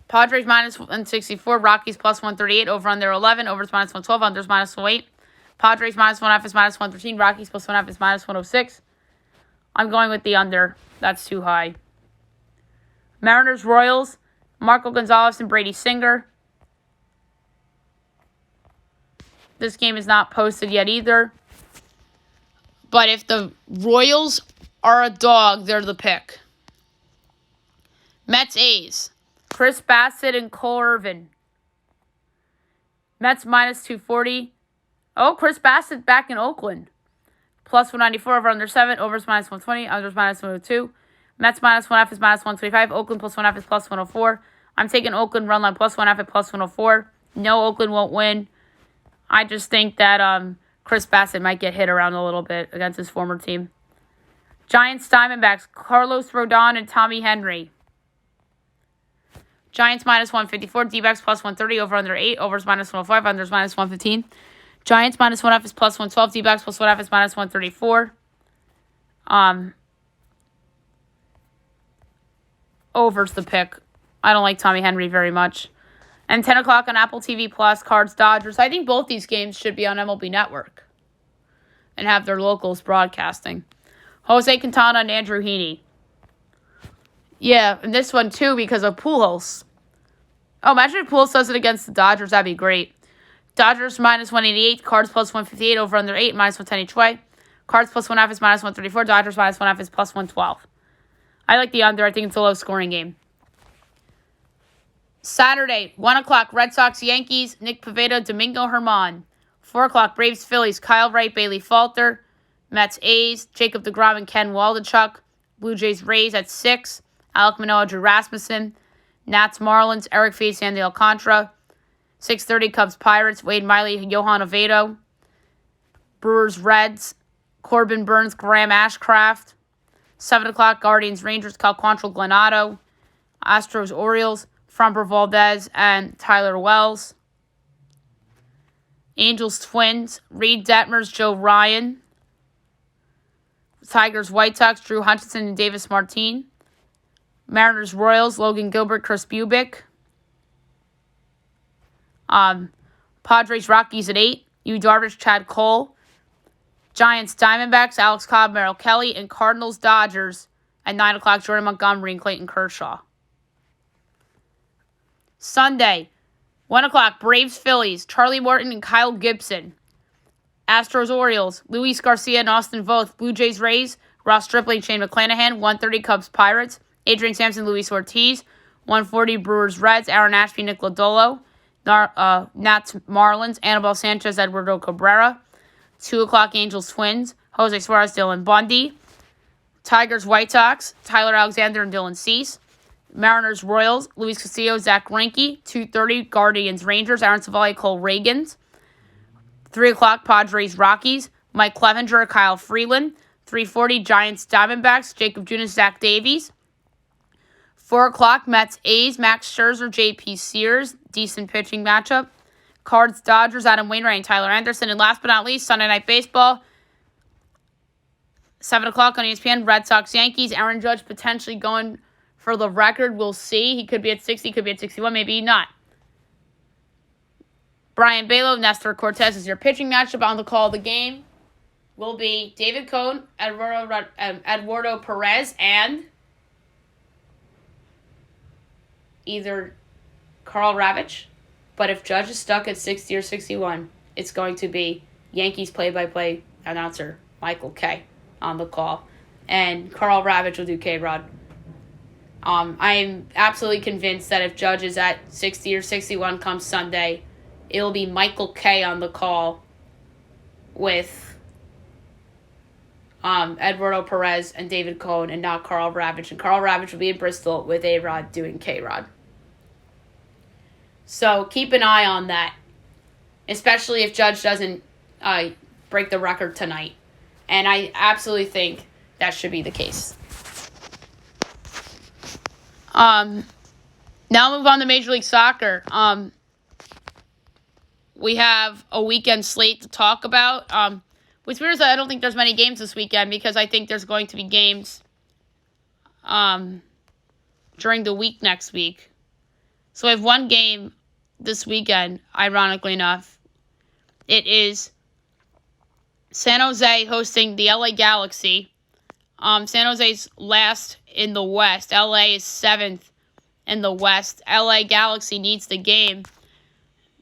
Padres minus 164, Rockies plus 138, over under 11, overs minus 112, unders minus 108. Padres minus 1.5 is minus 113, Rockies plus 1.5 is minus 106. I'm going with the under. That's too high. Mariners, Royals, Marco Gonzalez and Brady Singer. This game is not posted yet either. But if the Royals are a dog, they're the pick. Mets, A's. Chris Bassett and Cole Irvin. Mets minus 240. Oh, Chris Bassett back in Oakland. Plus 194, over under 7. Overs minus 120. Unders minus 102. Mets minus 1.5 is minus 125. Oakland plus 1.5 is plus 104. I'm taking Oakland run line plus 1.5 at plus 104. No, Oakland won't win. I just think that Chris Bassett might get hit around a little bit against his former team. Giants, Diamondbacks. Carlos Rodon and Tommy Henry. Giants minus 154. D-backs plus 130. Over under 8. Overs minus 105. Unders minus 115. Giants minus 1.5 is plus 112. D-backs plus 1.5 is minus 134. Over's the pick. I don't like Tommy Henry very much. And 10 o'clock on Apple TV Plus, Cards, Dodgers. I think both these games should be on MLB Network and have their locals broadcasting. Jose Quintana and Andrew Heaney. Yeah, and this one too because of Pujols. Oh, imagine if Pujols does it against the Dodgers. That'd be great. Dodgers minus 188, Cards plus 158, over under 8, minus 110 each way. Cards plus 1.5 is minus 134, Dodgers minus 1.5 is plus 112. I like the under. I think it's a low-scoring game. Saturday, 1 o'clock, Red Sox, Yankees, Nick Pivetta, Domingo Germán. 4 o'clock, Braves, Phillies, Kyle Wright, Bailey Falter, Mets, A's, Jacob deGrom and Ken Waldichuk. Blue Jays, Rays at 6. Alek Manoah, Drew Rasmussen. Nats, Marlins, Eric Feed, Sandy Alcantara. 6:30, Cubs, Pirates, Wade Miley, Johan Oviedo. Brewers, Reds, Corbin Burns, Graham Ashcraft. 7 o'clock, Guardians, Rangers, Cal Quantrill, Glenn Otto. Astros, Orioles, Framber Valdez and Tyler Wells. Angels, Twins, Reed Detmers, Joe Ryan. Tigers, White Sox, Drew Hutchinson and Davis Martin. Mariners, Royals, Logan Gilbert, Chris Bubick. Padres, Rockies at 8. Yu Darvish, Chad Cole. Giants, Diamondbacks, Alex Cobb, Merrill Kelly. And Cardinals, Dodgers at 9 o'clock, Jordan Montgomery and Clayton Kershaw. Sunday, 1 o'clock, Braves, Phillies, Charlie Morton and Kyle Gibson. Astros, Orioles, Luis Garcia and Austin Voth. Blue Jays, Rays, Ross Stripling, Shane McClanahan. 1:30, Cubs, Pirates, Adrian Sampson, Luis Ortiz. 1:40, Brewers, Reds, Aaron Ashby, Nick Lodolo. Nats, Marlins, Anibal Sanchez, Eduardo Cabrera. 2 o'clock, Angels, Twins, Jose Suarez, Dylan Bundy. Tigers, White Sox, Tyler Alexander and Dylan Cease. Mariners, Royals, Luis Castillo, Zach Greinke. 2:30, Guardians, Rangers, Aaron Savali, Cole Reagans. 3 o'clock, Padres, Rockies, Mike Clevenger, Kyle Freeland. 3:40, Giants, Diamondbacks, Jacob Junis, Zach Davies. 4 o'clock, Mets, A's, Max Scherzer, J.P. Sears. Decent pitching matchup. Cards, Dodgers, Adam Wainwright and Tyler Anderson. And last but not least, Sunday Night Baseball. 7 o'clock on ESPN, Red Sox, Yankees. Aaron Judge potentially going for the record. We'll see. He could be at 60, could be at 61, maybe not. Brian Balow, Nestor Cortez is your pitching matchup. On the call of the game will be David Cone, Eduardo Perez, and either Carl Ravitch. But if Judge is stuck at 60 or 61, it's going to be Yankees play-by-play announcer Michael Kay on the call. And Carl Ravitch will do K-Rod. I'm absolutely convinced that if Judge is at 60 or 61 come Sunday, it'll be Michael Kay on the call with Eduardo Perez and David Cone and not Carl Ravitch. And Carl Ravitch will be in Bristol with A-Rod doing K-Rod. So keep an eye on that, especially if Judge doesn't break the record tonight. And I absolutely think that should be the case. Now move on to Major League Soccer. We have a weekend slate to talk about. What's weird is that I don't think there's many games this weekend because I think there's going to be games during the week next week. So I have one game this weekend, ironically enough. It is San Jose hosting the LA Galaxy. San Jose's last in the West. LA is 7th in the West. LA Galaxy needs the game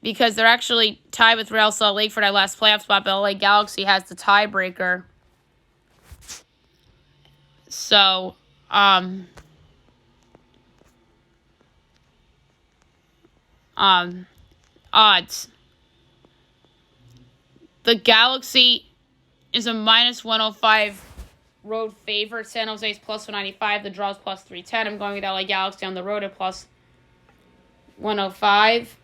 because they're actually tied with Real Salt Lake for that last playoff spot, but LA Galaxy has the tiebreaker. So, odds. The Galaxy is a minus 105 road favorite. San Jose is plus 195. The draw is plus 310. I'm going with LA Galaxy on the road at plus 105.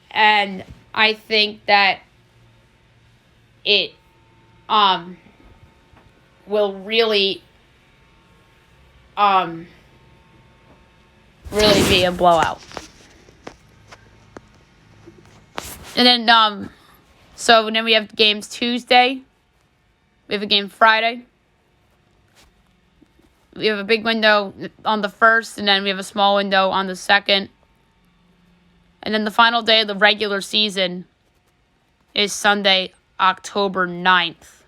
And I think that it will really be a blowout. And then so then we have games Tuesday. We have a game Friday. We have a big window on the 1st, and then we have a small window on the 2nd. And then the final day of the regular season is Sunday, October 9th.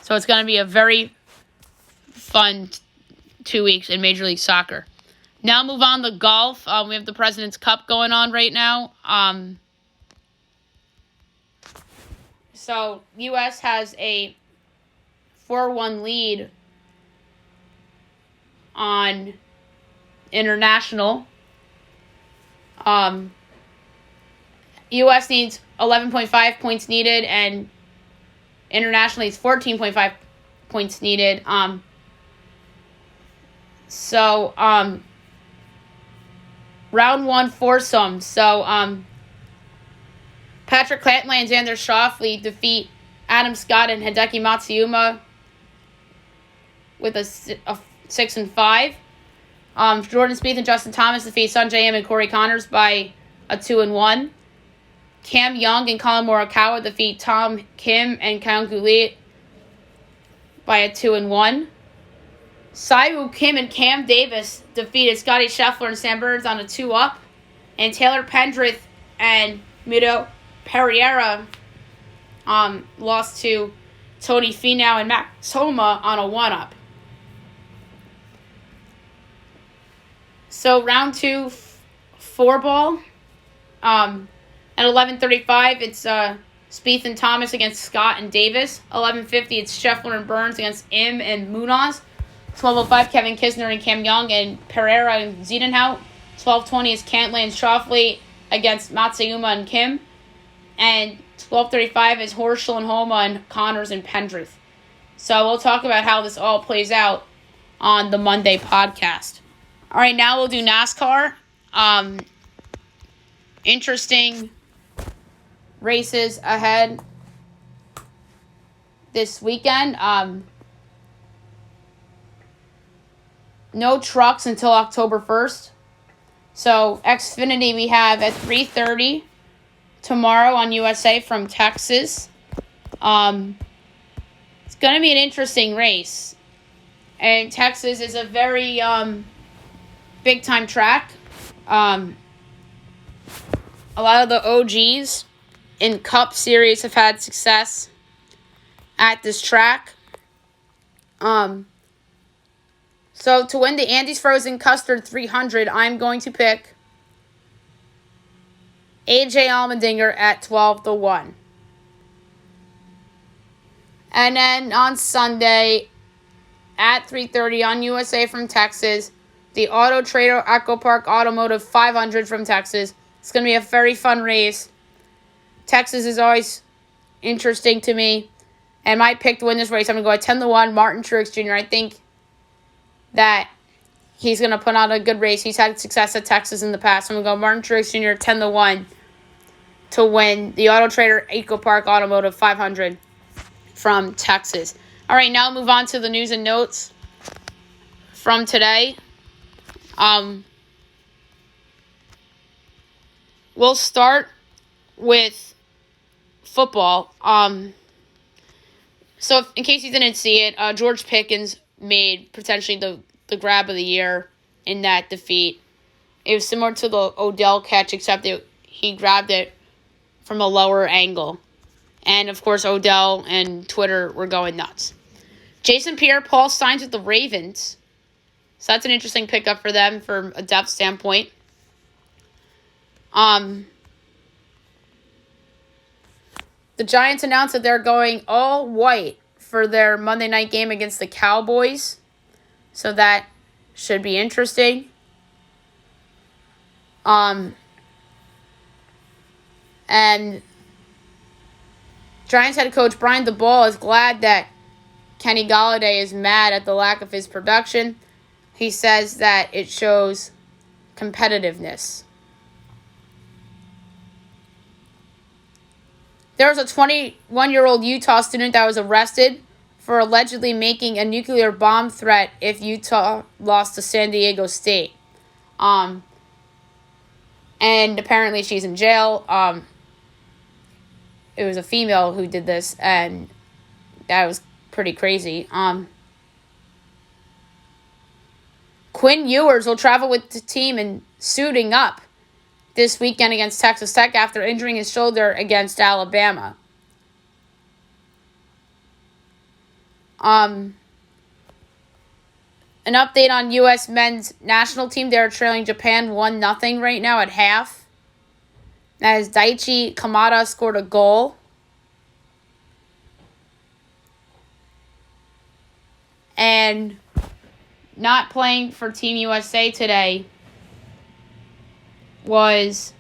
So it's going to be a very fun 2 weeks in Major League Soccer. Now move on to golf. We have the President's Cup going on right now. So U.S. has a 4-1 lead on international. U.S. needs 11.5 points needed, and Internationally, it's 14.5 points needed. Round one foursome. Patrick Cantlay and Xander Schauffele defeat Adam Scott and Hideki Matsuyama with a 6-5. Jordan Spieth and Justin Thomas defeat Sungjae Im and Corey Connors by a 2-1. Cam Young and Colin Morikawa defeat Tom Kim and Kyle Goulet by a 2-1. Siwoo Kim and Cam Davis defeated Scotty Scheffler and Sam Burns on a 2-up. And Taylor Pendrith and Mito Pereira lost to Tony Finau and Max Homa on a 1-up. So round two, 4-ball. At 11:35, it's Spieth and Thomas against Scott and Davis. 11:50, it's Scheffler and Burns against Im and Munoz. 12:05, Kevin Kisner and Cam Young and Pereira and Ziedenhout. 12:20 is Cantlay and Schauffele against Matsuyama and Kim. And 12:35 is Horschel and Homa and Connors and Pendrith. So we'll talk about how this all plays out on the Monday podcast. All right, now we'll do NASCAR. Interesting races ahead this weekend. No trucks until October 1st. So Xfinity we have at 3:30 tomorrow on USA from Texas. It's going to be an interesting race. And Texas is a very big-time track. A lot of the OGs in Cup Series have had success at this track. So to win the Andes Frozen Custard 300, I'm going to pick AJ Allmendinger at 12-1. And then on Sunday at 3:30 on USA from Texas, the Auto Trader Echo Park Automotive 500 from Texas. It's going to be a very fun race. Texas is always interesting to me. And my pick to win this race, I'm going to go at 10-1, Martin Truex Jr. I think that he's going to put on a good race. He's had success at Texas in the past. I'm going to go Martin Truex Jr. 10-1 to win the Auto Trader Echo Park Automotive 500 from Texas. All right, now move on to the news and notes from today. We'll start with football. So in case you didn't see it, George Pickens made potentially the grab of the year in that defeat. It was similar to the Odell catch, except he grabbed it from a lower angle. And, of course, Odell and Twitter were going nuts. Jason Pierre-Paul signs with the Ravens. So that's an interesting pickup for them from a depth standpoint. The Giants announced that they're going all white for their Monday night game against the Cowboys. So that should be interesting. And Giants head coach Brian DeBall is glad that Kenny Golladay is mad at the lack of his production. He says that it shows competitiveness. There was a 21-year-old Utah student that was arrested for allegedly making a nuclear bomb threat if Utah lost to San Diego State. And apparently she's in jail. It was a female who did this, and that was pretty crazy. Quinn Ewers will travel with the team and suiting up this weekend against Texas Tech after injuring his shoulder against Alabama. An update on U.S. men's national team. They're trailing Japan 1-0 right now at half. As Daichi Kamada scored a goal. And not playing for Team USA today was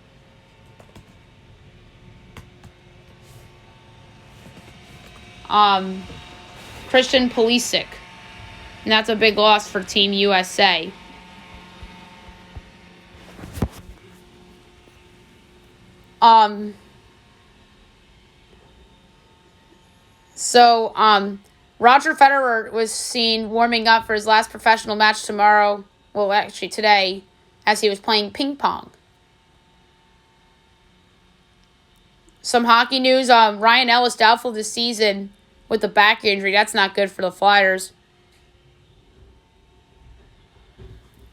Christian Pulisic. And that's a big loss for Team USA. Roger Federer was seen warming up for his last professional match tomorrow. Well, actually today, as he was playing ping pong. Some hockey news. Ryan Ellis doubtful this season with a back injury. That's not good for the Flyers.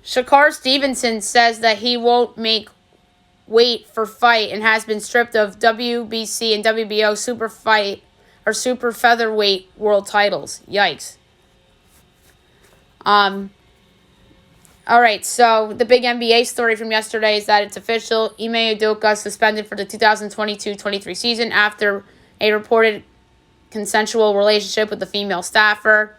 Shakar Stevenson says that he won't make weight for fight and has been stripped of WBC and WBO super featherweight world titles. Yikes. All right, so the big NBA story from yesterday is that it's official. Ime Udoka suspended for the 2022-23 season after a reported consensual relationship with a female staffer.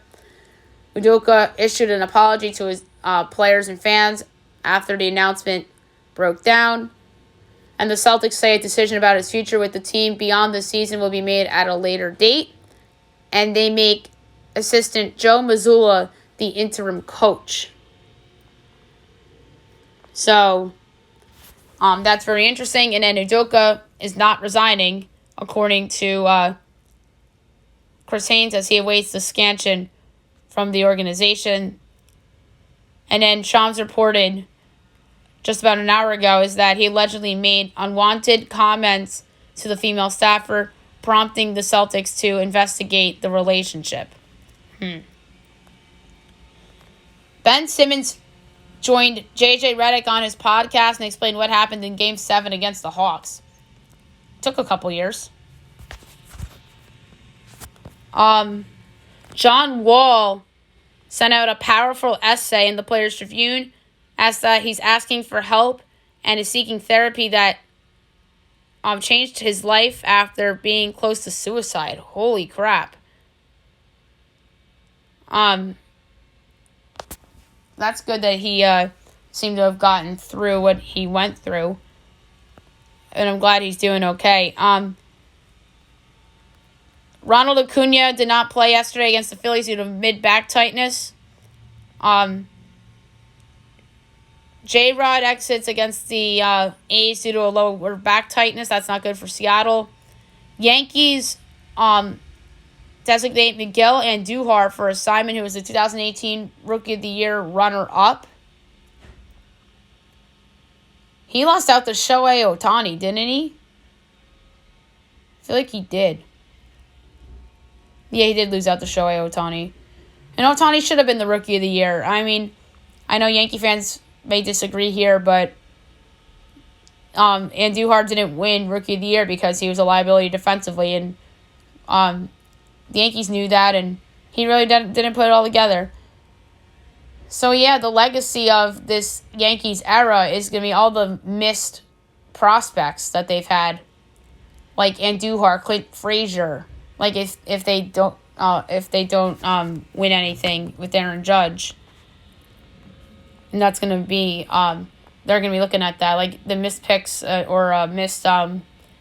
Udoka issued an apology to his players and fans after the announcement broke down. And the Celtics say a decision about his future with the team beyond the season will be made at a later date. And they make assistant Joe Mazzulla the interim coach. So, that's very interesting. And then Udoka is not resigning, according to Chris Haynes, as he awaits the scansion from the organization. And then Shams reported just about an hour ago is that he allegedly made unwanted comments to the female staffer, prompting the Celtics to investigate the relationship. Ben Simmons joined JJ Redick on his podcast and explained what happened in Game 7 against the Hawks. Took a couple years. John Wall sent out a powerful essay in the Players' Tribune as that he's asking for help and is seeking therapy that changed his life after being close to suicide. Holy crap. That's good that he seemed to have gotten through what he went through. And I'm glad he's doing okay. Ronald Acuna did not play yesterday against the Phillies due to mid-back tightness. J-Rod exits against the A's due to a lower back tightness. That's not good for Seattle. Yankees designate Miguel Andujar for assignment, who was the 2018 Rookie of the Year runner-up. He lost out to Shohei Ohtani, didn't he? I feel like he did. Yeah, he did lose out to Shohei Ohtani. And Ohtani should have been the Rookie of the Year. I mean, I know Yankee fans may disagree here, but Andujar didn't win Rookie of the Year because he was a liability defensively, and the Yankees knew that, and he really didn't put it all together. So, yeah, the legacy of this Yankees era is going to be all the missed prospects that they've had, like Andujar, Clint Frazier. Like if they don't win anything with Aaron Judge, and that's going to be they're going to be looking at that, like the missed picks or missed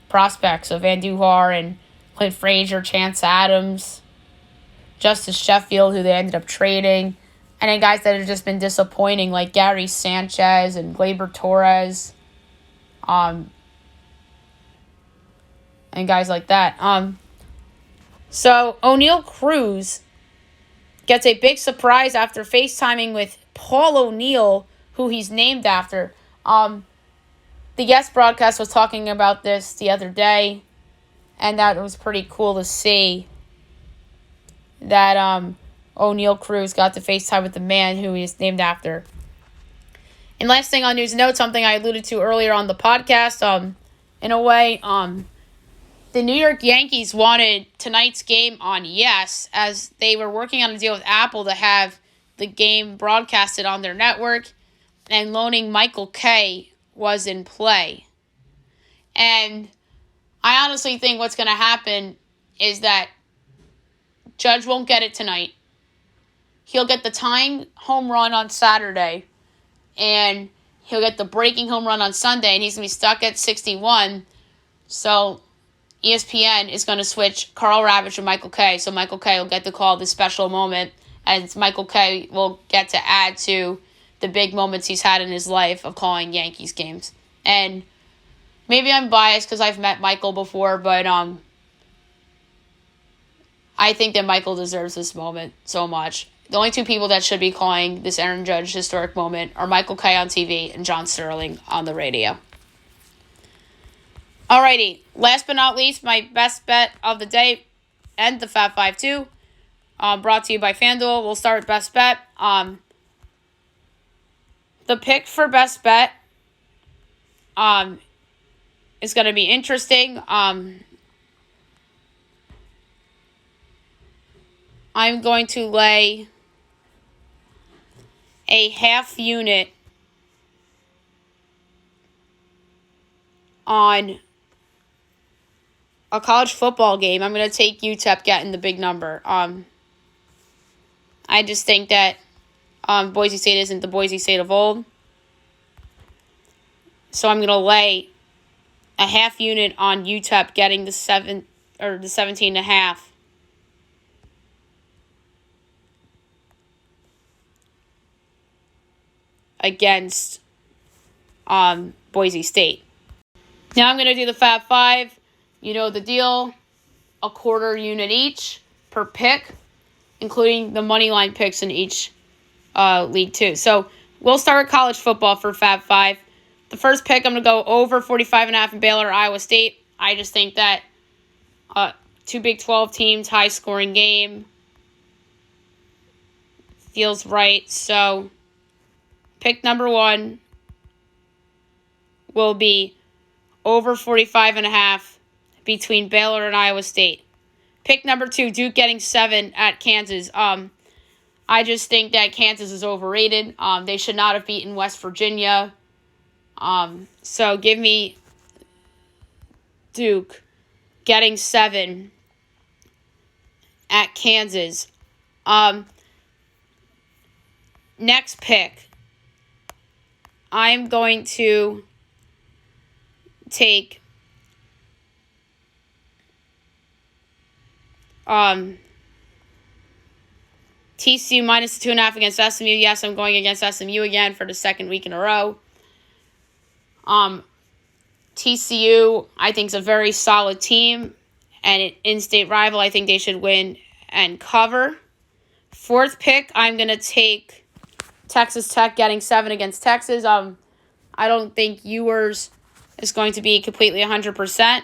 prospects of Andujar and Clint Frazier, Chance Adams, Justice Sheffield, who they ended up trading, and then guys that have just been disappointing, like Gary Sanchez and Gleyber Torres, and guys like that. So O'Neal Cruz gets a big surprise after FaceTiming with Paul O'Neill, who he's named after. The Yes broadcast was talking about this the other day, and that was pretty cool to see that O'Neal Cruz got to FaceTime with the man who he is named after. And last thing on news and notes, something I alluded to earlier on the podcast, in a way, the New York Yankees wanted tonight's game on Yes, as they were working on a deal with Apple to have the game broadcasted on their network, and loaning Michael Kay was in play. And I honestly think what's going to happen is that Judge won't get it tonight. He'll get the tying home run on Saturday, and he'll get the breaking home run on Sunday, and he's going to be stuck at 61. So ESPN is going to switch Carl Ravitch and Michael Kay, so Michael Kay will get to call this special moment, and Michael Kay will get to add to the big moments he's had in his life of calling Yankees games. And maybe I'm biased because I've met Michael before, but I think that Michael deserves this moment so much. The only two people that should be calling this Aaron Judge historic moment are Michael Kay on TV and John Sterling on the radio. Alrighty, last but not least, my best bet of the day and the Fab 5 too, brought to you by FanDuel. We'll start with best bet. The pick for best bet is going to be interesting. I'm going to lay a half unit on a college football game. I'm going to take UTEP getting the big number. I just think that Boise State isn't the Boise State of old. So I'm going to lay a half unit on UTEP getting the 17.5. Against Boise State. Now I'm going to do the Fab 5. You know the deal. A quarter unit each per pick, including the money line picks in each league too. So we'll start with college football for Fab 5. The first pick, I'm going to go over 45.5 in Baylor, Iowa State. I just think that two Big 12 teams, high-scoring game, feels right. So pick number 1 will be over 45.5 between Baylor and Iowa State. Pick number 2, Duke getting 7 at Kansas. I just think that Kansas is overrated. They should not have beaten West Virginia. So give me Duke getting 7 at Kansas. Next pick, I'm going to take TCU minus 2.5 against SMU. Yes, I'm going against SMU again for the second week in a row. TCU, I think, is a very solid team, and an in-state rival. I think they should win and cover. Fourth pick, I'm going to take Texas Tech getting 7 against Texas. I don't think Ewers is going to be completely 100%.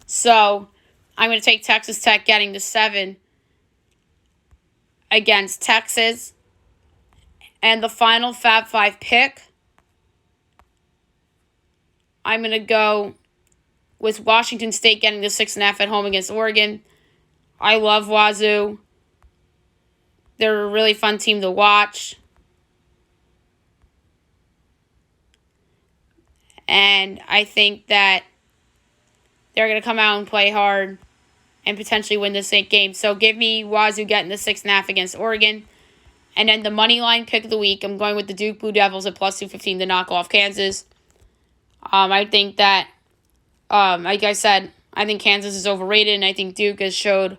So I'm going to take Texas Tech getting the 7 against Texas. And the final Fab 5 pick, I'm going to go with Washington State getting the 6.5 at home against Oregon. I love Wazoo. They're a really fun team to watch. And I think that they're going to come out and play hard and potentially win this game. So give me Wazoo getting the 6.5 against Oregon. And then the money line pick of the week, I'm going with the Duke Blue Devils at plus 215 to knock off Kansas. I think that, like I said, I think Kansas is overrated, and I think Duke has showed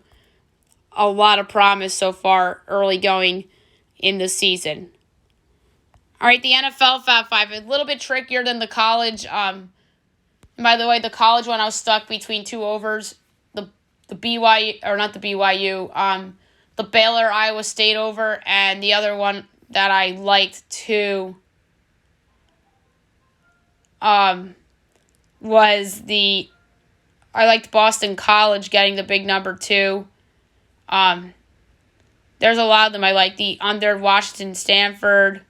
a lot of promise so far early going in the season. All right, the NFL Fab 5, a little bit trickier than the college. By the way, the college one, I was stuck between two overs. The BYU, or not the BYU, the Baylor Iowa State over, and the other one that I liked too was I liked Boston College getting the big number 2. There's a lot of them I like. The under Washington Stanford.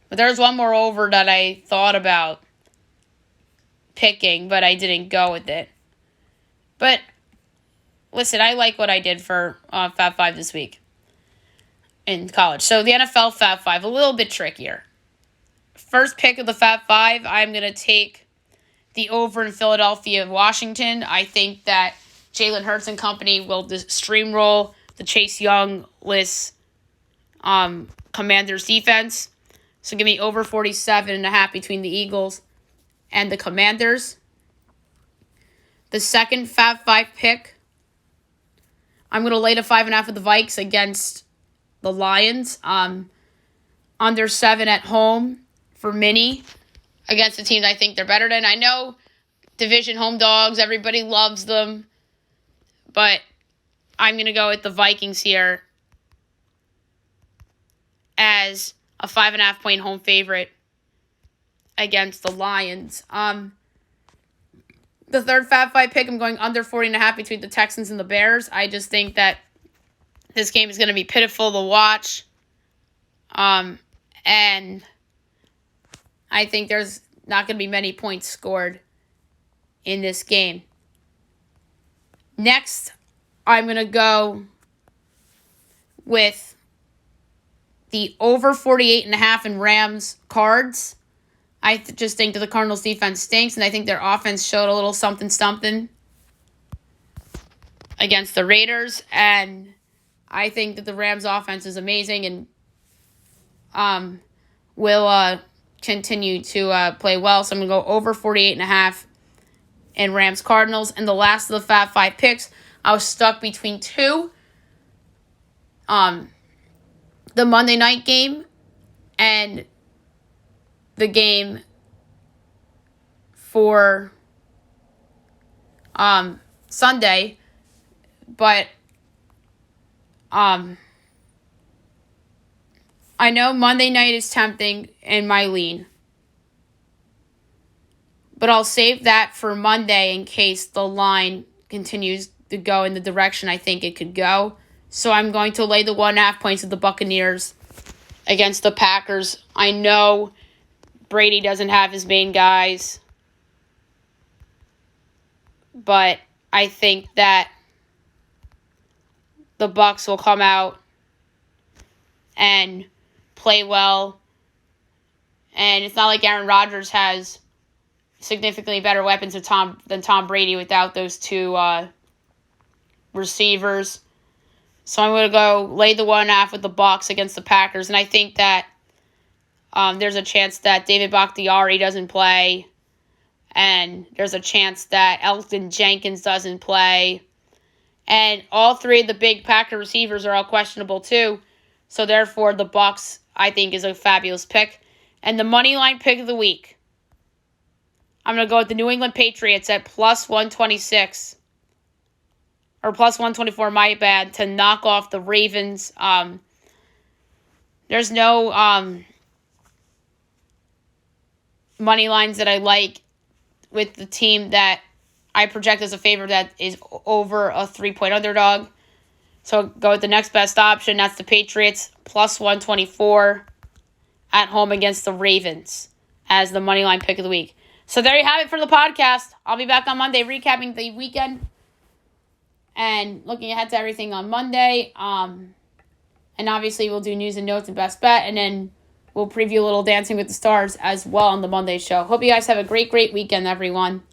But there's one more over that I thought about picking, but I didn't go with it. But listen, I like what I did for Fab 5 this week in college. So the NFL Fab 5, a little bit trickier. First pick of the Fab 5, I'm going to take the over in Philadelphia, Washington. I think that Jalen Hurts and company will steamroll the Chase Young-less Commanders defense. So give me over 47.5 between the Eagles and the Commanders. The second Fab 5 pick, I'm going to lay the 5.5 with the Vikes against the Lions. Under 7 at home for Mini against the teams I think they're better than. I know division home dogs, everybody loves them, but I'm going to go with the Vikings here as a 5.5 point home favorite against the Lions. The third Fab 5 pick, I'm going under 40.5 between the Texans and the Bears. I just think that this game is going to be pitiful to watch. And I think there's not going to be many points scored in this game. Next, I'm going to go with the over 48.5 in Rams Cards. I just think that the Cardinals defense stinks, and I think their offense showed a little something against the Raiders. And I think that the Rams offense is amazing and will continue to play well. So I'm going to go over 48.5 in Rams Cardinals. And the last of the Fab 5 picks, I was stuck between two. The Monday night game and the game for Sunday, but I know Monday night is tempting in my lean, but I'll save that for Monday in case the line continues to go in the direction I think it could go. So I'm going to lay the 1.5 points of the Buccaneers against the Packers. I know Brady doesn't have his main guys, but I think that the Bucs will come out and play well. And it's not like Aaron Rodgers has significantly better weapons than Tom Brady without those two receivers. So I'm going to go lay the 1.5 with the Bucs against the Packers. And I think that there's a chance that David Bakhtiari doesn't play. And there's a chance that Elgton Jenkins doesn't play. And all three of the big Packer receivers are all questionable too. So therefore, the Bucs, I think, is a fabulous pick. And the money line pick of the week, I'm going to go with the New England Patriots at plus 126. Or plus 124, my bad, to knock off the Ravens. There's no money lines that I like with the team that I project as a favorite that is over a 3-point underdog. So go with the next best option. That's the Patriots, plus 124 at home against the Ravens as the money line pick of the week. So there you have it for the podcast. I'll be back on Monday recapping the weekend and looking ahead to everything on Monday. And obviously we'll do news and notes and best bet. And then we'll preview a little Dancing with the Stars as well on the Monday show. Hope you guys have a great weekend, everyone.